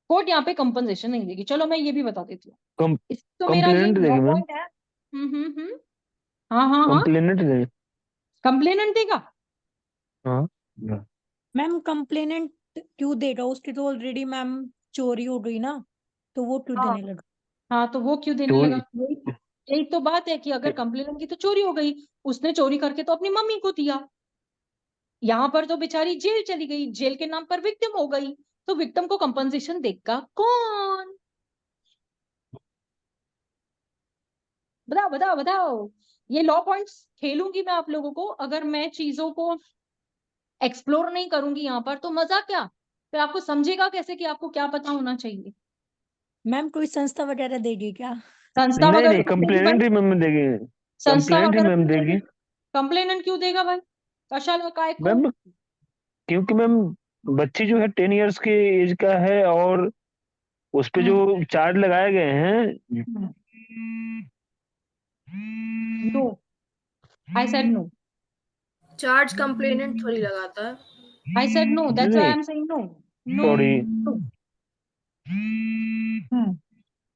कोर्ट यहाँ पे कंपनसेशन नहीं देगी। चलो मैं ये भी बता देती हूँ, तो मेरा ये कंप्लेनेंट देगी मैम, पॉइंट है। हाँ हाँ हाँ, कंप्लेनेंट देगी। कंप्लेनेंट देगा। हाँ मैम कंप्लेनेंट क्यों देगा, उसकी तो ऑलरेडी मैम चोरी हो गई ना, तो वो क्यों हाँ देने लगा? हाँ, तो वो क्यों देने लगा? चोरी, यही यही तो बात है कि अगर कंप्लेनेंट की तो चोरी हो गई, उसने चोरी करके तो अपनी मम्मी को दिया, यहाँ पर तो बेचारी जेल चली गई, जेल के नाम पर विक्टिम हो गई, तो विक्टिम को कंपनसेशन देगा कौन? बताओ बताओ बताओ। ये लॉ पॉइंट्स खेलूंगी मैं आप लोगों को, अगर मैं चीजों को एक्सप्लोर नहीं करूंगी यहाँ पर तो मजा क्या, फिर आपको समझेगा कैसे कि आपको क्या पता होना चाहिए। मैम कोई संस्था वगैरह देगी क्या? संस्था नहीं वगैरह नहीं, तो देगी भाई, कंप्लेनेंट ही मैम देगी, संस्था कंप्लेंट ही वगैरह मैम क्यों देगी, देगी कंप्लेनेंट क्यों देगा भाई, कशाला काय को? मैम। क्योंकि मैम बच्ची जो है 10 इयर्स की एज का है, और उस पे जो चार्ज लगाए गए हैं। No, I said no, charge complainant थोड़ी लगाता है। I said no, that's why I नहीं, am saying no. No, sorry.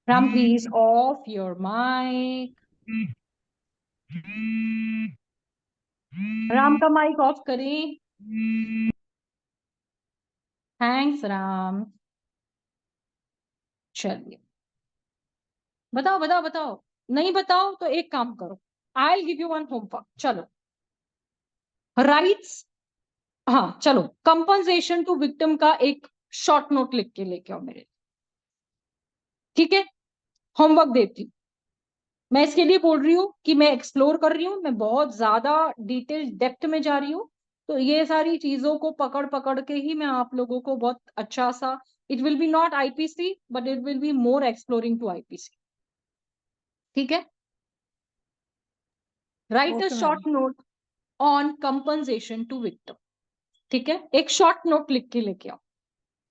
Ram please off your mic, Ram का माइक ऑफ करें। थैंक्स राम। चलिए, बताओ बताओ बताओ, नहीं बताओ तो एक काम करो, I will give you one homework. चलो, राइट्स, हाँ चलो, कंपनसेशन टू विक्टिम का एक शॉर्ट नोट लिख के लेके आओ मेरे, ठीक है, होमवर्क देती हूँ। मैं इसके लिए बोल रही हूँ कि मैं एक्सप्लोर कर रही हूँ, मैं बहुत ज्यादा डिटेल डेप्थ में जा रही हूँ, तो ये सारी चीजों को पकड़ पकड़ के ही मैं आप लोगों को बहुत अच्छा सा, it will be not IPC but it will be more exploring to IPC, ठीक है। Right uh okay ma'am. Short note on compensation to victim, ठीक है, एक शॉर्ट नोट लिख के लेके आओ,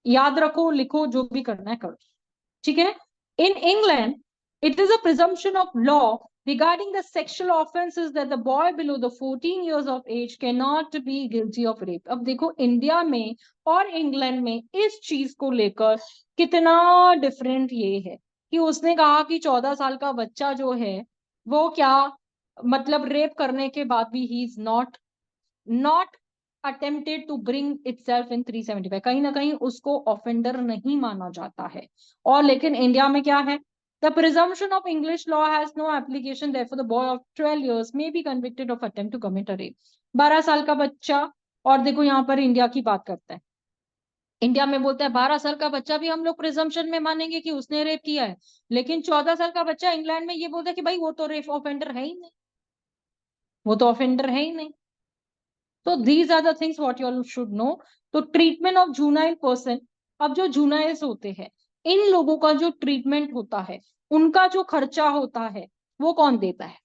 याद रखो, लिखो, जो भी करना है करो, ठीक है। In England, it is a presumption of law regarding the sexual offenses that the boy below the 14 years of age cannot be guilty of rape. अब देखो इंडिया में और इंग्लैंड में इस चीज को लेकर कितना डिफरेंट ये है कि उसने कहा कि 14 साल का बच्चा जो है वो क्या, मतलब रेप करने के बाद भी he is not attempted to bring itself in 375, कहीं ना कहीं उसको ऑफेंडर नहीं माना जाता है। और लेकिन इंडिया में क्या है, the presumption of English law has no application, therefore the boy of 12 years may be convicted of attempt to commit a rape. 12 साल का बच्चा, और देखो यहाँ पर इंडिया की बात करता है, इंडिया में बोलता है 12 साल का बच्चा भी हम लोग प्रिजम्पशन में मानेंगे कि उसने रेप किया है, लेकिन 14 साल का बच्चा इंग्लैंड में ये बोलता है कि भाई वो तो रेप ऑफेंडर है ही नहीं, वो तो ऑफेंडर है ही नहीं। तो these are the things what you all should know. तो ट्रीटमेंट ऑफ जूनाइल पर्सन, अब जो जूनाइल्स होते हैं इन लोगों का जो ट्रीटमेंट होता है, उनका जो खर्चा होता है वो कौन देता है?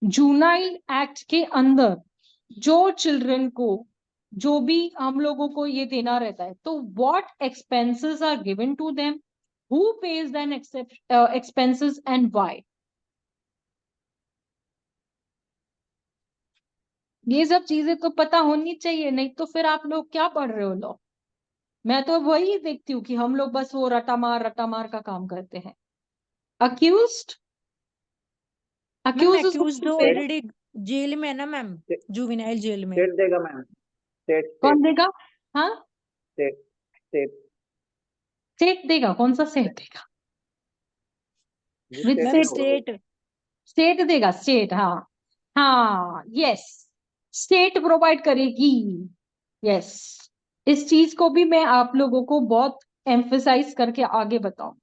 जूनाइल एक्ट के अंदर जो चिल्ड्रन को जो भी हम लोगों को ये देना रहता है, तो what expenses are given to them, who pays then expenses and why? ये सब चीजें तो पता होनी चाहिए, नहीं तो फिर आप लोग क्या पढ़ रहे हो लॉ? मैं तो वही देखती हूँ कि हम लोग बस वो रटा मार का काम करते हैं। Accused, ma'am accuse accuse already jail में है ना मैम, जुवेनाइल जेल में। स्टेट देगा मैम, स्टेट कौन स्टेट देगा? हाँ, स्टेट स्टेट स्टेट देगा? कौन सा स्टेट देगा? जिस विच स्टेट मैम में स्टेट? होगा। स्टेट। स्टेट देगा, स्टेट। हाँ हाँ, यस, स्टेट प्रोवाइड करेगी। यस, इस चीज को भी मैं आप लोगों को बहुत एम्फेसाइज करके आगे बताऊं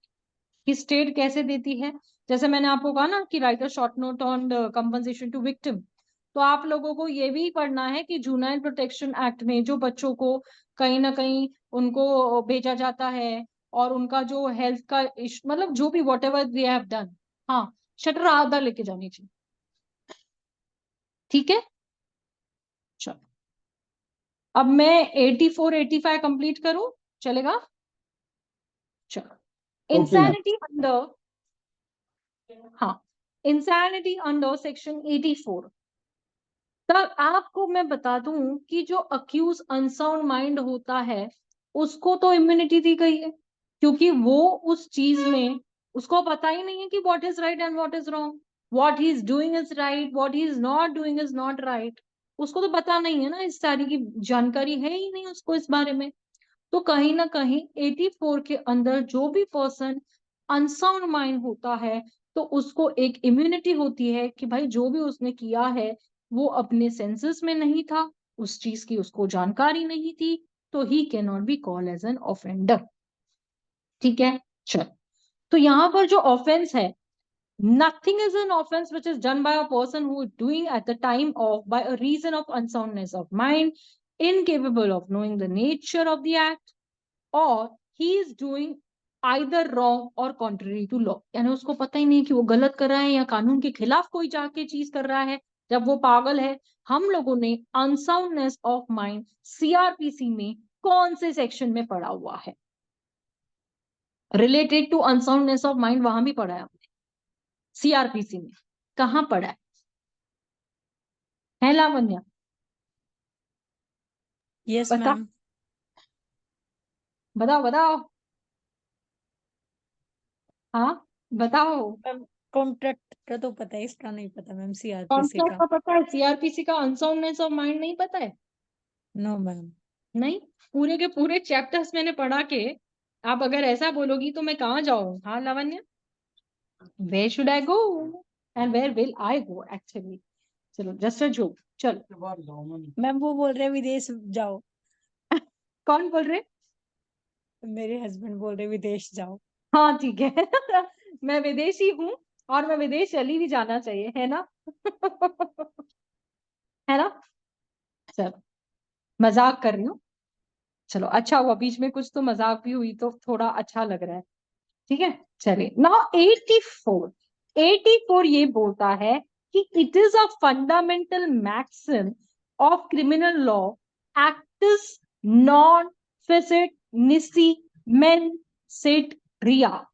कि स्टेट कैसे देती है। जैसे मैंने आपको कहा ना कि write a short note on compensation to victim, तो आप लोगों को ये भी पढ़ना है कि जुनाइल प्रोटेक्शन एक्ट में जो बच्चों को कहीं ना कहीं उनको भेजा जाता है और उनका जो हेल्थ का मतलब जो भी what ever they have done, हाँ, शटर आधा लेके जानी चाहिए। ठीक है, चलो अब मैं 84 85 कंप्लीट करूं, चलेगा? चलो, इंसैनिटी अंडर, हाँ, इंसैनिटी अंडर सेक्शन 84। तब आपको मैं बता दूं कि जो अक्यूज अनसाउंड माइंड होता है उसको तो इम्यूनिटी दी गई है, क्योंकि वो उस चीज में उसको पता ही नहीं है कि what is right and what is wrong, what he is doing is right, what he is not doing is not right. उसको तो पता नहीं है ना, इस सारी की जानकारी है ही नहीं उसको इस बारे में। तो कहीं ना कहीं 84 के अंदर जो भी पर्सन अनसाउंड माइंड होता है तो उसको एक इम्यूनिटी होती है कि भाई जो भी उसने किया है वो अपने सेंसेस में नहीं था, उस चीज की उसको जानकारी नहीं थी, तो ही can not be called as an offender. ठीक है, चल, तो यहां पर जो ऑफेंस है, nothing is an offense which is done by a person who is doing at the time of by a reason of unsoundness of mind, incapable of knowing the nature of the act, और he is doing either wrong और contrary to law, यानी उसको पता ही नहीं कि वो गलत कर रहा है या कानून के खिलाफ कोई जाके चीज कर रहा है, जब वो पागल है। हम लोगों ने अनसाउंडनेस ऑफ माइंड सीआरपीसी में कौन से सेक्शन में पढ़ा हुआ है? Related to unsoundness of mind वहां भी पढ़ा है हमने, सीआरपीसी में कहाँ पढ़ा है लावण्या? यस बता, मैम। बताओ बताओ, हाँ बताओ। मैम कॉन्ट्रैक्ट का तो पता है, इसका नहीं पता मैम, सीआरपीसी कॉन्सेप्ट का। का पता है, सीआरपीसी का अनसाउंडनेस ऑफ माइंड नहीं पता है? No ma'am. नहीं, पूरे के पूरे चैप्टर्स मैंने पढ़ा के आप अगर ऐसा बोलोगी तो मैं कहाँ जाऊं? हाँ Lavanya, where should I go and where will I go actually? चलो जस्ट अ जोक, चलो। मैम वो बोल रहे हैं विदेश जाओ, कौन बोल रहे? मेरे हस्बैंड बोल रहे हैं विदेश जाओ। हाँ ठीक है मैं विदेशी हूँ और मैं विदेश चली भी जाना चाहिए, है ना है ना? चलो, मजाक कर रही हूँ। चलो अच्छा हुआ, बीच में कुछ तो मजाक भी हुई तो थोड़ा अच्छा लग रहा है। ठीक है, चलिए नाउ 84, 84 ये बोलता है कि it is a fundamental maxim of criminal law, एक्टिस नॉन फिसिट निसी मेन सिट रिया।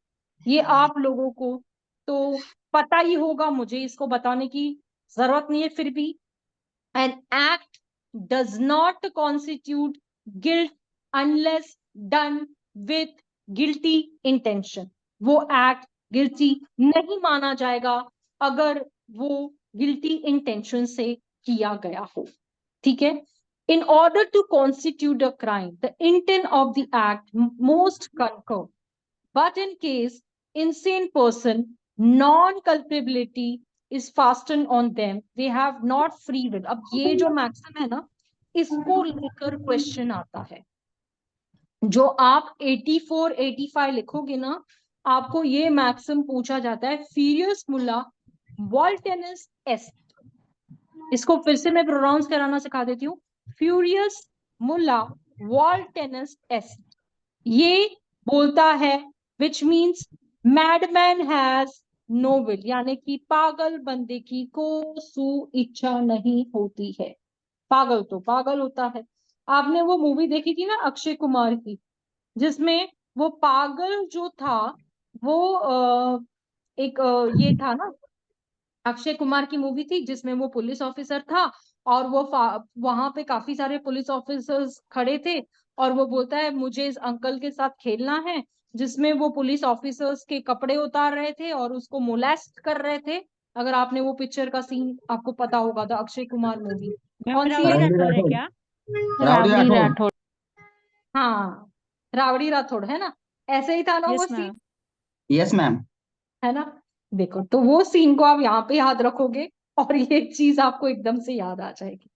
ये आप लोगों को तो पता ही होगा, मुझे इसको बताने की जरूरत नहीं है, फिर भी an act does not constitute guilt unless done with guilty intention। वो एक्ट गिल्टी नहीं माना जाएगा अगर वो गिल्टी इंटेंशन से किया गया हो। ठीक है, in order to constitute a crime the intent of the act most concur, but in case insane person non culpability is fastened on them, they have not free will। अब ये जो maxim है ना, इसको लेकर क्वेश्चन आता है। जो आप 84 85 लिखोगे ना, आपको ये मैक्सिम पूछा जाता है, फ्यूरियस मुल्ला वॉल्टेनस एस। इसको फिर से मैं प्रोनाउंस कराना सिखा देती हूँ, फ्यूरियस मुल्ला वॉल्टेनस एस। ये बोलता है which means madman has no will, यानी कि पागल बंदे की को सु इच्छा नहीं होती है। पागल तो पागल होता है। आपने वो मूवी देखी थी ना अक्षय कुमार की, जिसमें वो पागल जो था वो एक ये था ना, अक्षय कुमार की मूवी थी जिसमें वो पुलिस ऑफिसर था और वो वहां पे काफी सारे पुलिस ऑफिसर्स खड़े थे और वो बोलता है मुझे इस अंकल के साथ खेलना है, जिसमें वो पुलिस ऑफिसर्स के कपड़े उतार रहे थे और उसको मोलेस्ट कर रहे थे। अगर आपने वो पिक्चर का सीन आपको पता होगा, तो अक्षय कुमार मूवी मैम कौन सी रावड़ी है? राठौर है क्या? रावड़ी राठौड़। हाँ, रावड़ी राठौड़ है ना, ऐसे ही था ना वो yes seen, ma'am. Yes ma'am. है ना। देखो, तो वो सीन को आप यहाँ पे याद रखोगे और ये चीज आपको एकदम से याद आ जाएगी।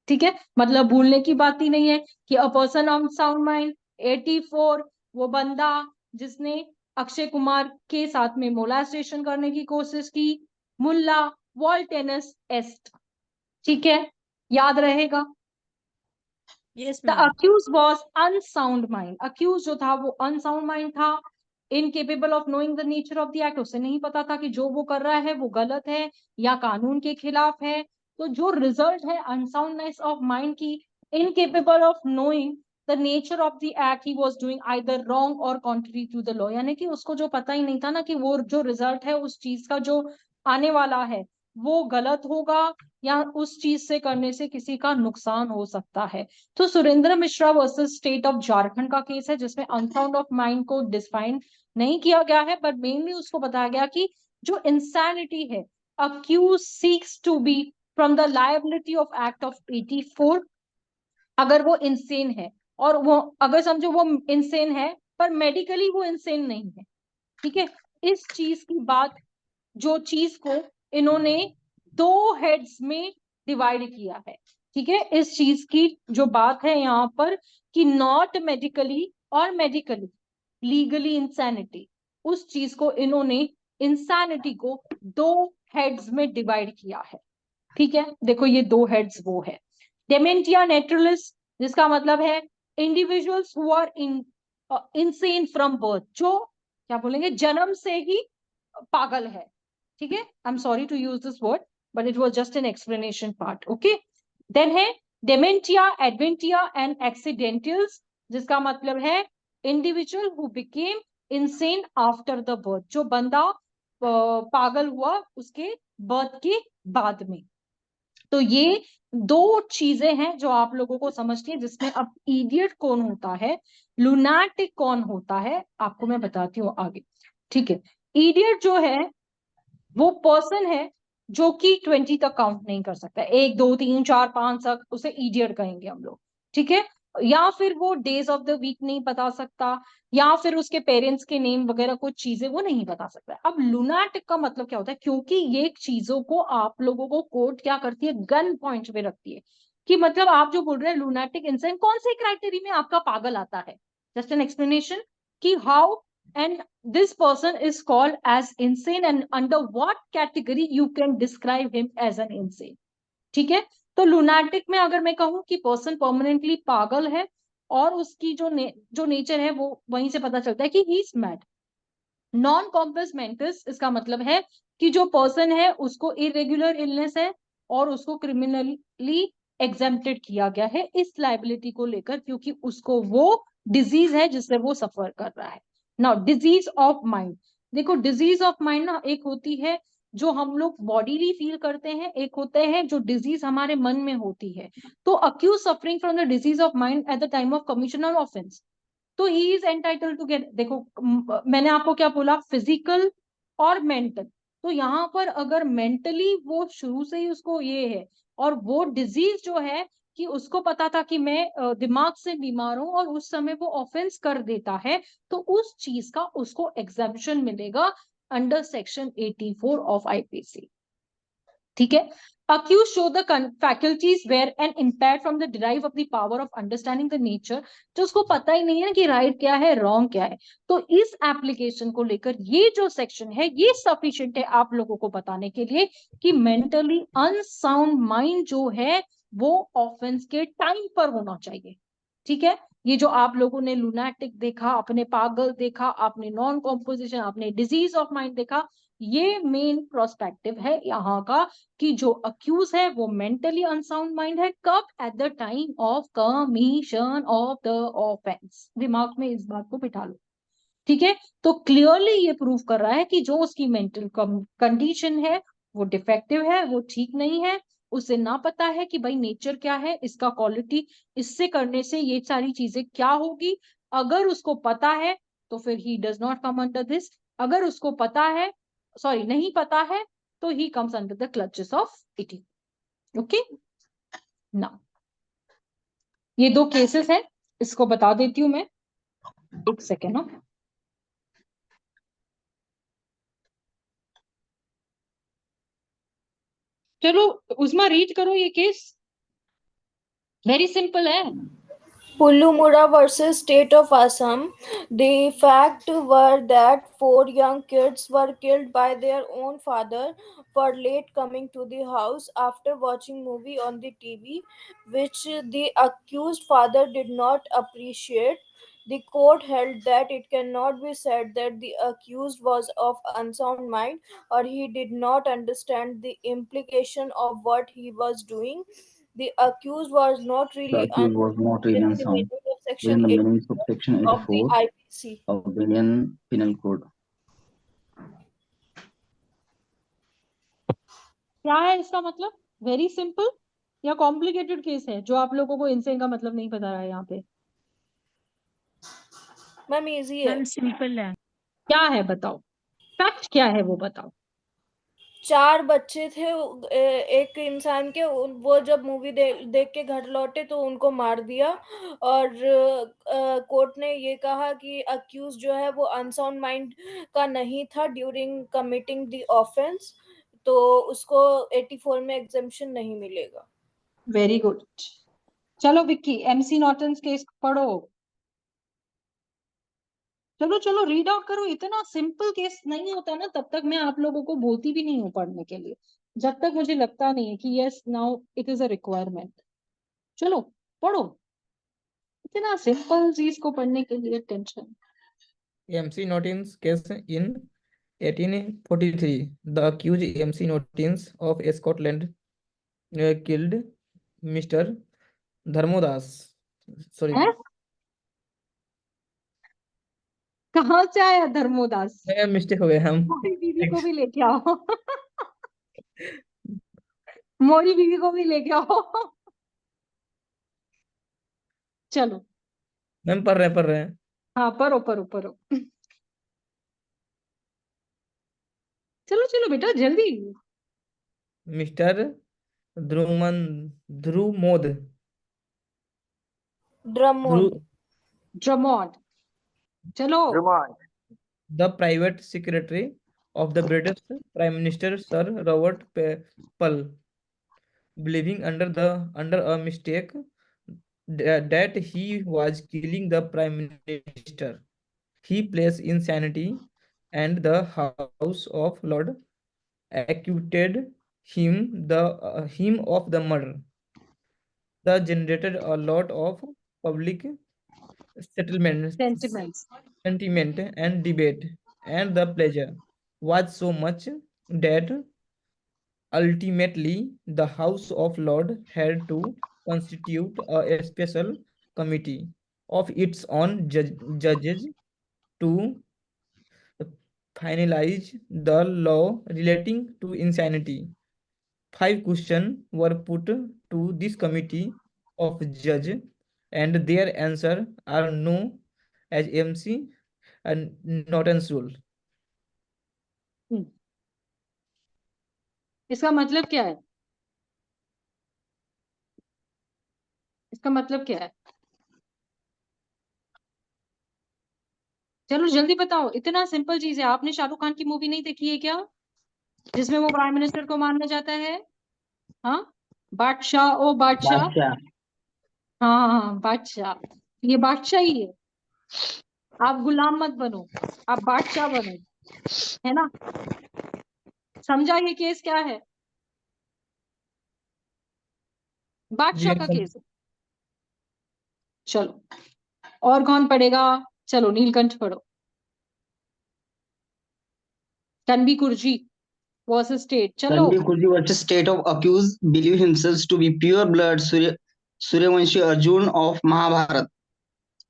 ठीक है, मतलब भूलने की बात ही नहीं है कि a person of sound mind 84, वो बंदा जिसने अक्षय कुमार के साथ में मोलास्टेशन करने की कोशिश की, मुल्ला वॉल्टेनस एस्ट। ठीक है, याद रहेगा। Yes the ma'am. Accuse was unsound mind, accuse जो था वो अनसाउंड माइंड था, incapable of knowing the nature of the act, उसे नहीं पता था कि जो वो कर रहा है वो गलत है या कानून के खिलाफ है। तो जो रिजल्ट है अनसाउंडनेस ऑफ माइंड की, incapable of knowing the nature of the act he was doing either wrong और कॉन्ट्री टू द लॉ, यानी कि उसको जो पता ही नहीं था ना कि वो जो रिजल्ट है उस चीज का जो आने वाला है वो गलत होगा या उस चीज से करने से किसी का नुकसान हो सकता है। तो Surendra Mishra versus state of Jharkhand का केस है, जिसमें अनसाउंड ऑफ माइंड को डिफाइन नहीं किया गया है, बट मेनली उसको बताया गया कि जो इंसैनिटी है, accuse seeks to be from the liability of act of 84, अगर वो इंसेन है, और वो अगर समझो वो इंसेन है पर मेडिकली वो इंसेन नहीं है। ठीक है, इस चीज की बात, जो चीज को इन्होंने दो हेड्स में डिवाइड किया है। ठीक है, इस चीज की जो बात है यहाँ पर कि नॉट मेडिकली और मेडिकली, लीगली इंसैनिटी, उस चीज को इन्होंने इंसैनिटी को दो हेड्स में डिवाइड किया है। ठीक है, देखो ये दो हेड्स वो है। डेमेंटिया नेचुरलिस, जिसका मतलब है individuals who are insane from birth, जो क्या बोलेंगे जन्म से ही पागल है। ठीक है, I am sorry to use this word but it was just an explanation part. Okay, then है डेमेंटिया एडवेंटिया एंड एक्सीडेंटल्स, जिसका मतलब है individual who became insane after the birth, जो बंदा पागल हुआ उसके बर्थ के बाद में। तो ये दो चीजें हैं जो आप लोगों को समझनी है, जिसमें अब इडियट कौन होता है, लुनाटिक कौन होता है, आपको मैं बताती हूँ आगे। ठीक है, इडियट जो है वो पर्सन है जो कि 20 तक काउंट नहीं कर सकता, 1 2 3 4 5 तक, उसे इडियट कहेंगे हम लोग। ठीक है, या फिर वो डेज ऑफ द वीक नहीं बता सकता, या फिर उसके पेरेंट्स के नेम वगैरह कुछ चीजें वो नहीं बता सकता। अब लुनाटिक का मतलब क्या होता है, क्योंकि ये चीजों को आप लोगों को कोर्ट क्या करती है, गन पॉइंट पे रखती है, कि मतलब आप जो बोल रहे हैं लुनाटिक इंसान कौन से क्राइटेरिया में आपका पागल आता है। जस्ट एन एक्सप्लेनेशन कि how and this person is called as insane and under what category you can describe him as an insane। ठीक है, तो लुनाटिक में अगर मैं कहूं कि पर्सन परमानेंटली पागल है और उसकी जो नेचर है वो वहीं से पता चलता है कि he is mad. Non compos mantis, इसका मतलब है कि जो पर्सन है उसको इरेगुलर इलनेस है और उसको क्रिमिनली एग्जेम्प्टेड किया गया है इस लाइबिलिटी को लेकर, क्योंकि उसको वो डिजीज है जिससे वो सफर कर रहा है। नाउ डिजीज ऑफ माइंड, देखो डिजीज ऑफ माइंड ना एक होती है जो हम लोग बॉडीली फील करते हैं, एक होते हैं जो डिजीज हमारे मन में होती है। तो accuse suffering from the disease of mind at the time of commission of offence, तो he is entitled to get, देखो मैंने आपको क्या बोला, फिजिकल और मेंटल, तो यहाँ पर अगर मेंटली वो शुरू से ही उसको ये है और वो डिजीज जो है कि उसको पता था कि मैं दिमाग से बीमार हूं और उस समय वो ऑफेंस कर देता है, तो उस चीज का उसको एग्जेम्पशन मिलेगा अंडर सेक्शन 84 ऑफ आईपीसी। ठीक है, accused show the faculties were an impaired from the derive of the power of understanding the nature, जो उसको पता ही नहीं है कि राइट क्या है रॉन्ग क्या है। तो इस एप्लीकेशन को लेकर ये जो सेक्शन है ये सफिशिएंट है आप लोगों को बताने के लिए कि मेंटली अनसाउंड माइंड जो है वो ऑफेंस के टाइम पर होना चाहिए। ठीक है, ये जो आप लोगों ने लुनाटिक देखा, आपने पागल देखा, आपने नॉन कॉम्पोजिशन, आपने डिजीज ऑफ माइंड देखा, ये मेन प्रोस्पेक्टिव है यहाँ का कि जो अक्यूज है वो मेंटली अनसाउंड माइंड है, कब, eight the time of commission of the offence. दिमाग में इस बात को बिठा लो। ठीक है, तो क्लियरली ये प्रूव कर रहा है कि जो उसकी मेंटल कंडीशन है वो डिफेक्टिव है, वो ठीक नहीं है, उसे ना पता है कि भाई नेचर क्या है, इसका क्वालिटी, इससे करने से ये सारी चीजें क्या होगी, अगर उसको पता है तो फिर he does not come under this, अगर उसको पता है, सॉरी नहीं पता है, तो he comes under the clutches of इटी। ओके ना, ये दो केसेस है, इसको बता देती हूं मैं, एक सेकेंड ना। चलो उस्मा रीड करो ये केस, वेरी सिंपल है। Pullumura versus State of Assam. The fact were that four young kids were killed by their own father for late coming to the house after watching movie on the TV, which the accused father did not appreciate. The court held that it cannot be said that the accused was of unsound mind or he did not understand the implication of what he was doing. The accused was not The really accused was not really within the unsound meaning of within Section the 8 meanings of Section of the 84 IPC. of the Indian Penal Code. क्या है इसका मतलब, very simple या complicated case है जो आप लोगों को इनसे इनका मतलब नहीं पता रहा है यहाँ पे? मैम इजी है। मैम सिंपल है। क्या है बताओ, फैक्ट क्या है वो बताओ। चार बच्चे थे एक इंसान के, वो जब मूवी देख के घर लौटे तो उनको मार दिया, और कोर्ट ने ये कहा कि अक्यूज जो है वो अनसाउंड माइंड का नहीं था ड्यूरिंग कमिटिंग द ऑफेंस, तो उसको 84 में एग्जेम्पशन नहीं मिलेगा। Very good. चलो विक्की, एमसी नॉर्टन केस पढ़ो। चलो चलो रीड आउट करो, इतना सिंपल केस नहीं होता ना तब तक मैं आप लोगों को बोलती भी नहीं हूँ पढ़ने के लिए, जब तक मुझे लगता नहीं है कि yes now it is a requirement. चलो पढ़ो, इतना सिंपल चीज को पढ़ने के लिए tension. MC Notins case in 1843, the accused MC Notins of Scotland killed Mr. Dharmodas. Sorry, है कहाँ से आया धर्मोदास? मिस्टेक हो गया हम। मोरी बीवी को भी लेके आओ मोरी बीवी को भी लेके आओ चलो मैम पढ़ रहे हैं। हाँ पढ़ो पढ़ो पढ़ो, चलो चलो बेटा जल्दी। मिस्टर ध्रुमोद ड्रमोंड, ड्रमॉन्ड, चलो Drummond. the private secretary of the British Prime Minister Sir Robert Pell, believing under a mistake that he was killing the Prime Minister, he placed insanity, and the House of Lords acquitted him of the murder. That generated a lot of public sentiments. sentiment and debate, and the pleasure was so much that ultimately the House of Lords had to constitute a special committee of its own judges to finalize the law relating to insanity. 5 questions were put to this committee of judge, and their answer are no as MC and Norton's rule. इसका मतलब क्या है, इसका मतलब क्या है, चलो जल्दी बताओ, इतना सिंपल चीज है। आपने शाहरुख खान की मूवी नहीं देखी है क्या, जिसमें वो प्राइम मिनिस्टर को मारने जाता है? हाँ बादशाह, ओ बादशाह, हाँ हाँ बादशाह, ये बादशाह ही है। आप गुलाम मत बनो, आप बादशाह बनो, है ना? समझा ये केस क्या है, बादशाह का केस है। चलो और कौन पढ़ेगा, चलो नीलकंठ पढ़ो। तन्वी कुर्जी वर्सेस स्टेट, चलो Ranbir Kurji versus State of accused believe himself to be pure blood Suryavanshi Arjun of Mahabharat.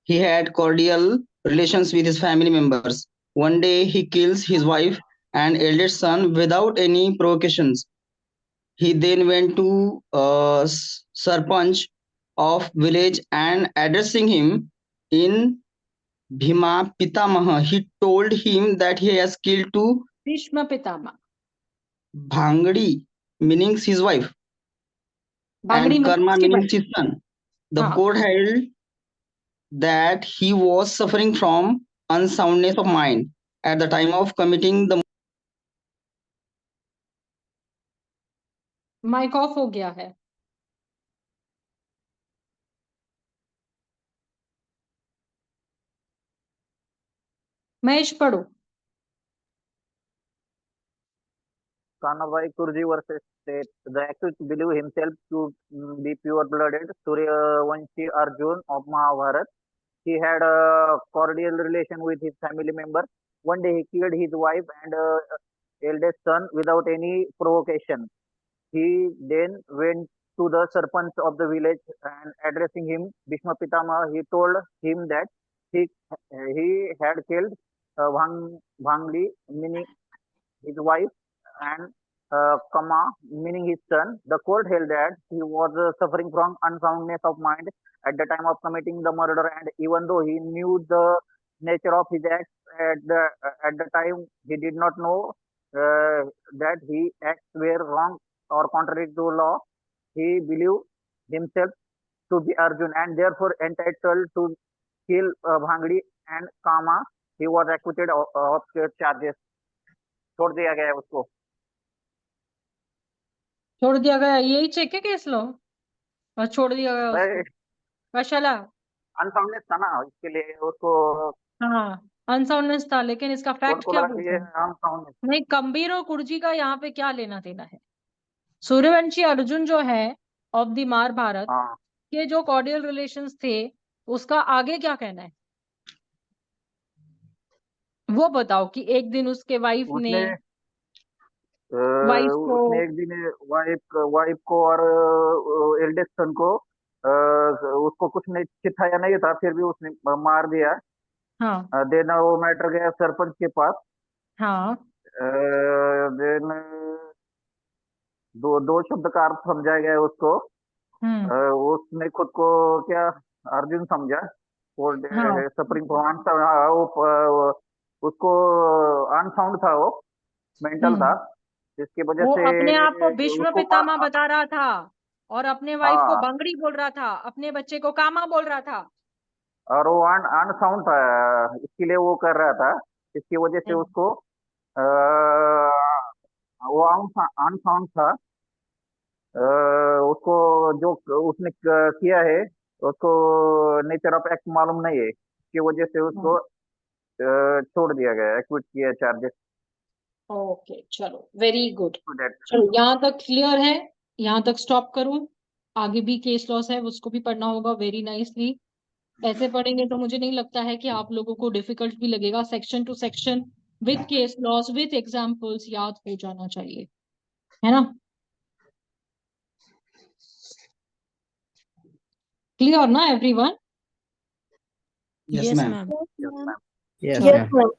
He had cordial relations with his family members. One day he kills his wife and eldest son without any provocations. He then went to Sarpanch of village and addressing him in Bhima Pitamaha, he told him that he has killed two Bhishma Pitama. Bhangdi, meaning his wife, Bangdi and means Karma, उसकी meaning wife. his son. The हाँ. court held that he was suffering from unsoundness of mind at the time of committing the mic off हो गया है. महेश पढ़ो. Kanabai Kurji versus State. The accused believed himself to be pure-blooded Suryavanshi Arjun of Mahabharat. He had a cordial relation with his family member. One day he killed his wife and eldest son without any provocation. He then went to the Sarpanch of the village and addressing him, Bhishma Pitama, he told him that he had killed Bhangdi, meaning his wife, and Kama, meaning his son. The court held that he was suffering from unsoundness of mind at the time of committing the murder, and even though he knew the nature of his acts at the time, he did not know that his acts were wrong or contrary to law. He believed himself to be Arjun and therefore entitled to kill Bhangdi and Kama. He was acquitted of charges. छोड़ दिया गया है उसको. छोड़ दिया गया. यही check है केस लो. और छोड़ दिया गया उसको. वशाला. अनसाउंडनेस था ना, इसके लिए उसको हाँ, अनसाउंडनेस था, लेकिन इसका फैक्ट क्या बोलता है? अनसाउंडनेस. नहीं, कम्बीर और कुर्जी का यहाँ पे क्या लेना देना है? सूर्यवंशी अर्जुन जो है ऑफ द महाभारत हाँ, के जो कॉर्डियल रिलेशंस थे, उसका आगे क्या कहना है वो बताओ. कि एक दिन उसके वाइफ ने वाइफ को उसने एक दिन वाइफ को और एल्डेस्ट सन को उसको कुछ नहीं चिथाया नहीं था, फिर भी उसने मार दिया. हाँ देन वो मैटर गया सरपंच के पास. हाँ देन दो शब्द का अर्थ समझाया गया उसको. उसने खुद को क्या अर्जुन समझा. हाँ. सफरिंग उसको अनसाउंड था, वो मेंटल था, जिसकी वजह वो से अपने आप को भीष्म उसको पितामह बता रहा था और अपने वाइफ को हाँ, बंगड़ी बोल रहा था, अपने बच्चे को कामा बोल रहा था. और वो अनसाउंड था, इसके लिए वो कर रहा था. इसकी वजह से उसको वो अनसाउंड था. उसको जो उसने किया है उसको नेचर ऑफ एक्ट मालूम नहीं है, इसकी वजह से उसको छोड़ दिया गया, एक्विट किया चार्जेस. ओके, चलो, वेरी गुड. चलो, यहाँ तक क्लियर है. यहाँ तक स्टॉप करूं. आगे भी केस लॉस है, उसको भी पढ़ना होगा वेरी नाइसली. ऐसे पढ़ेंगे तो मुझे नहीं लगता है कि आप लोगों को डिफिकल्ट भी लगेगा. Section two section with case laws with examples याद हो जाना चाहिए, है ना? क्लियर ना everyone? yes, Yes, ma'am. ma'am. Yes, ma'am. Yes, ma'am.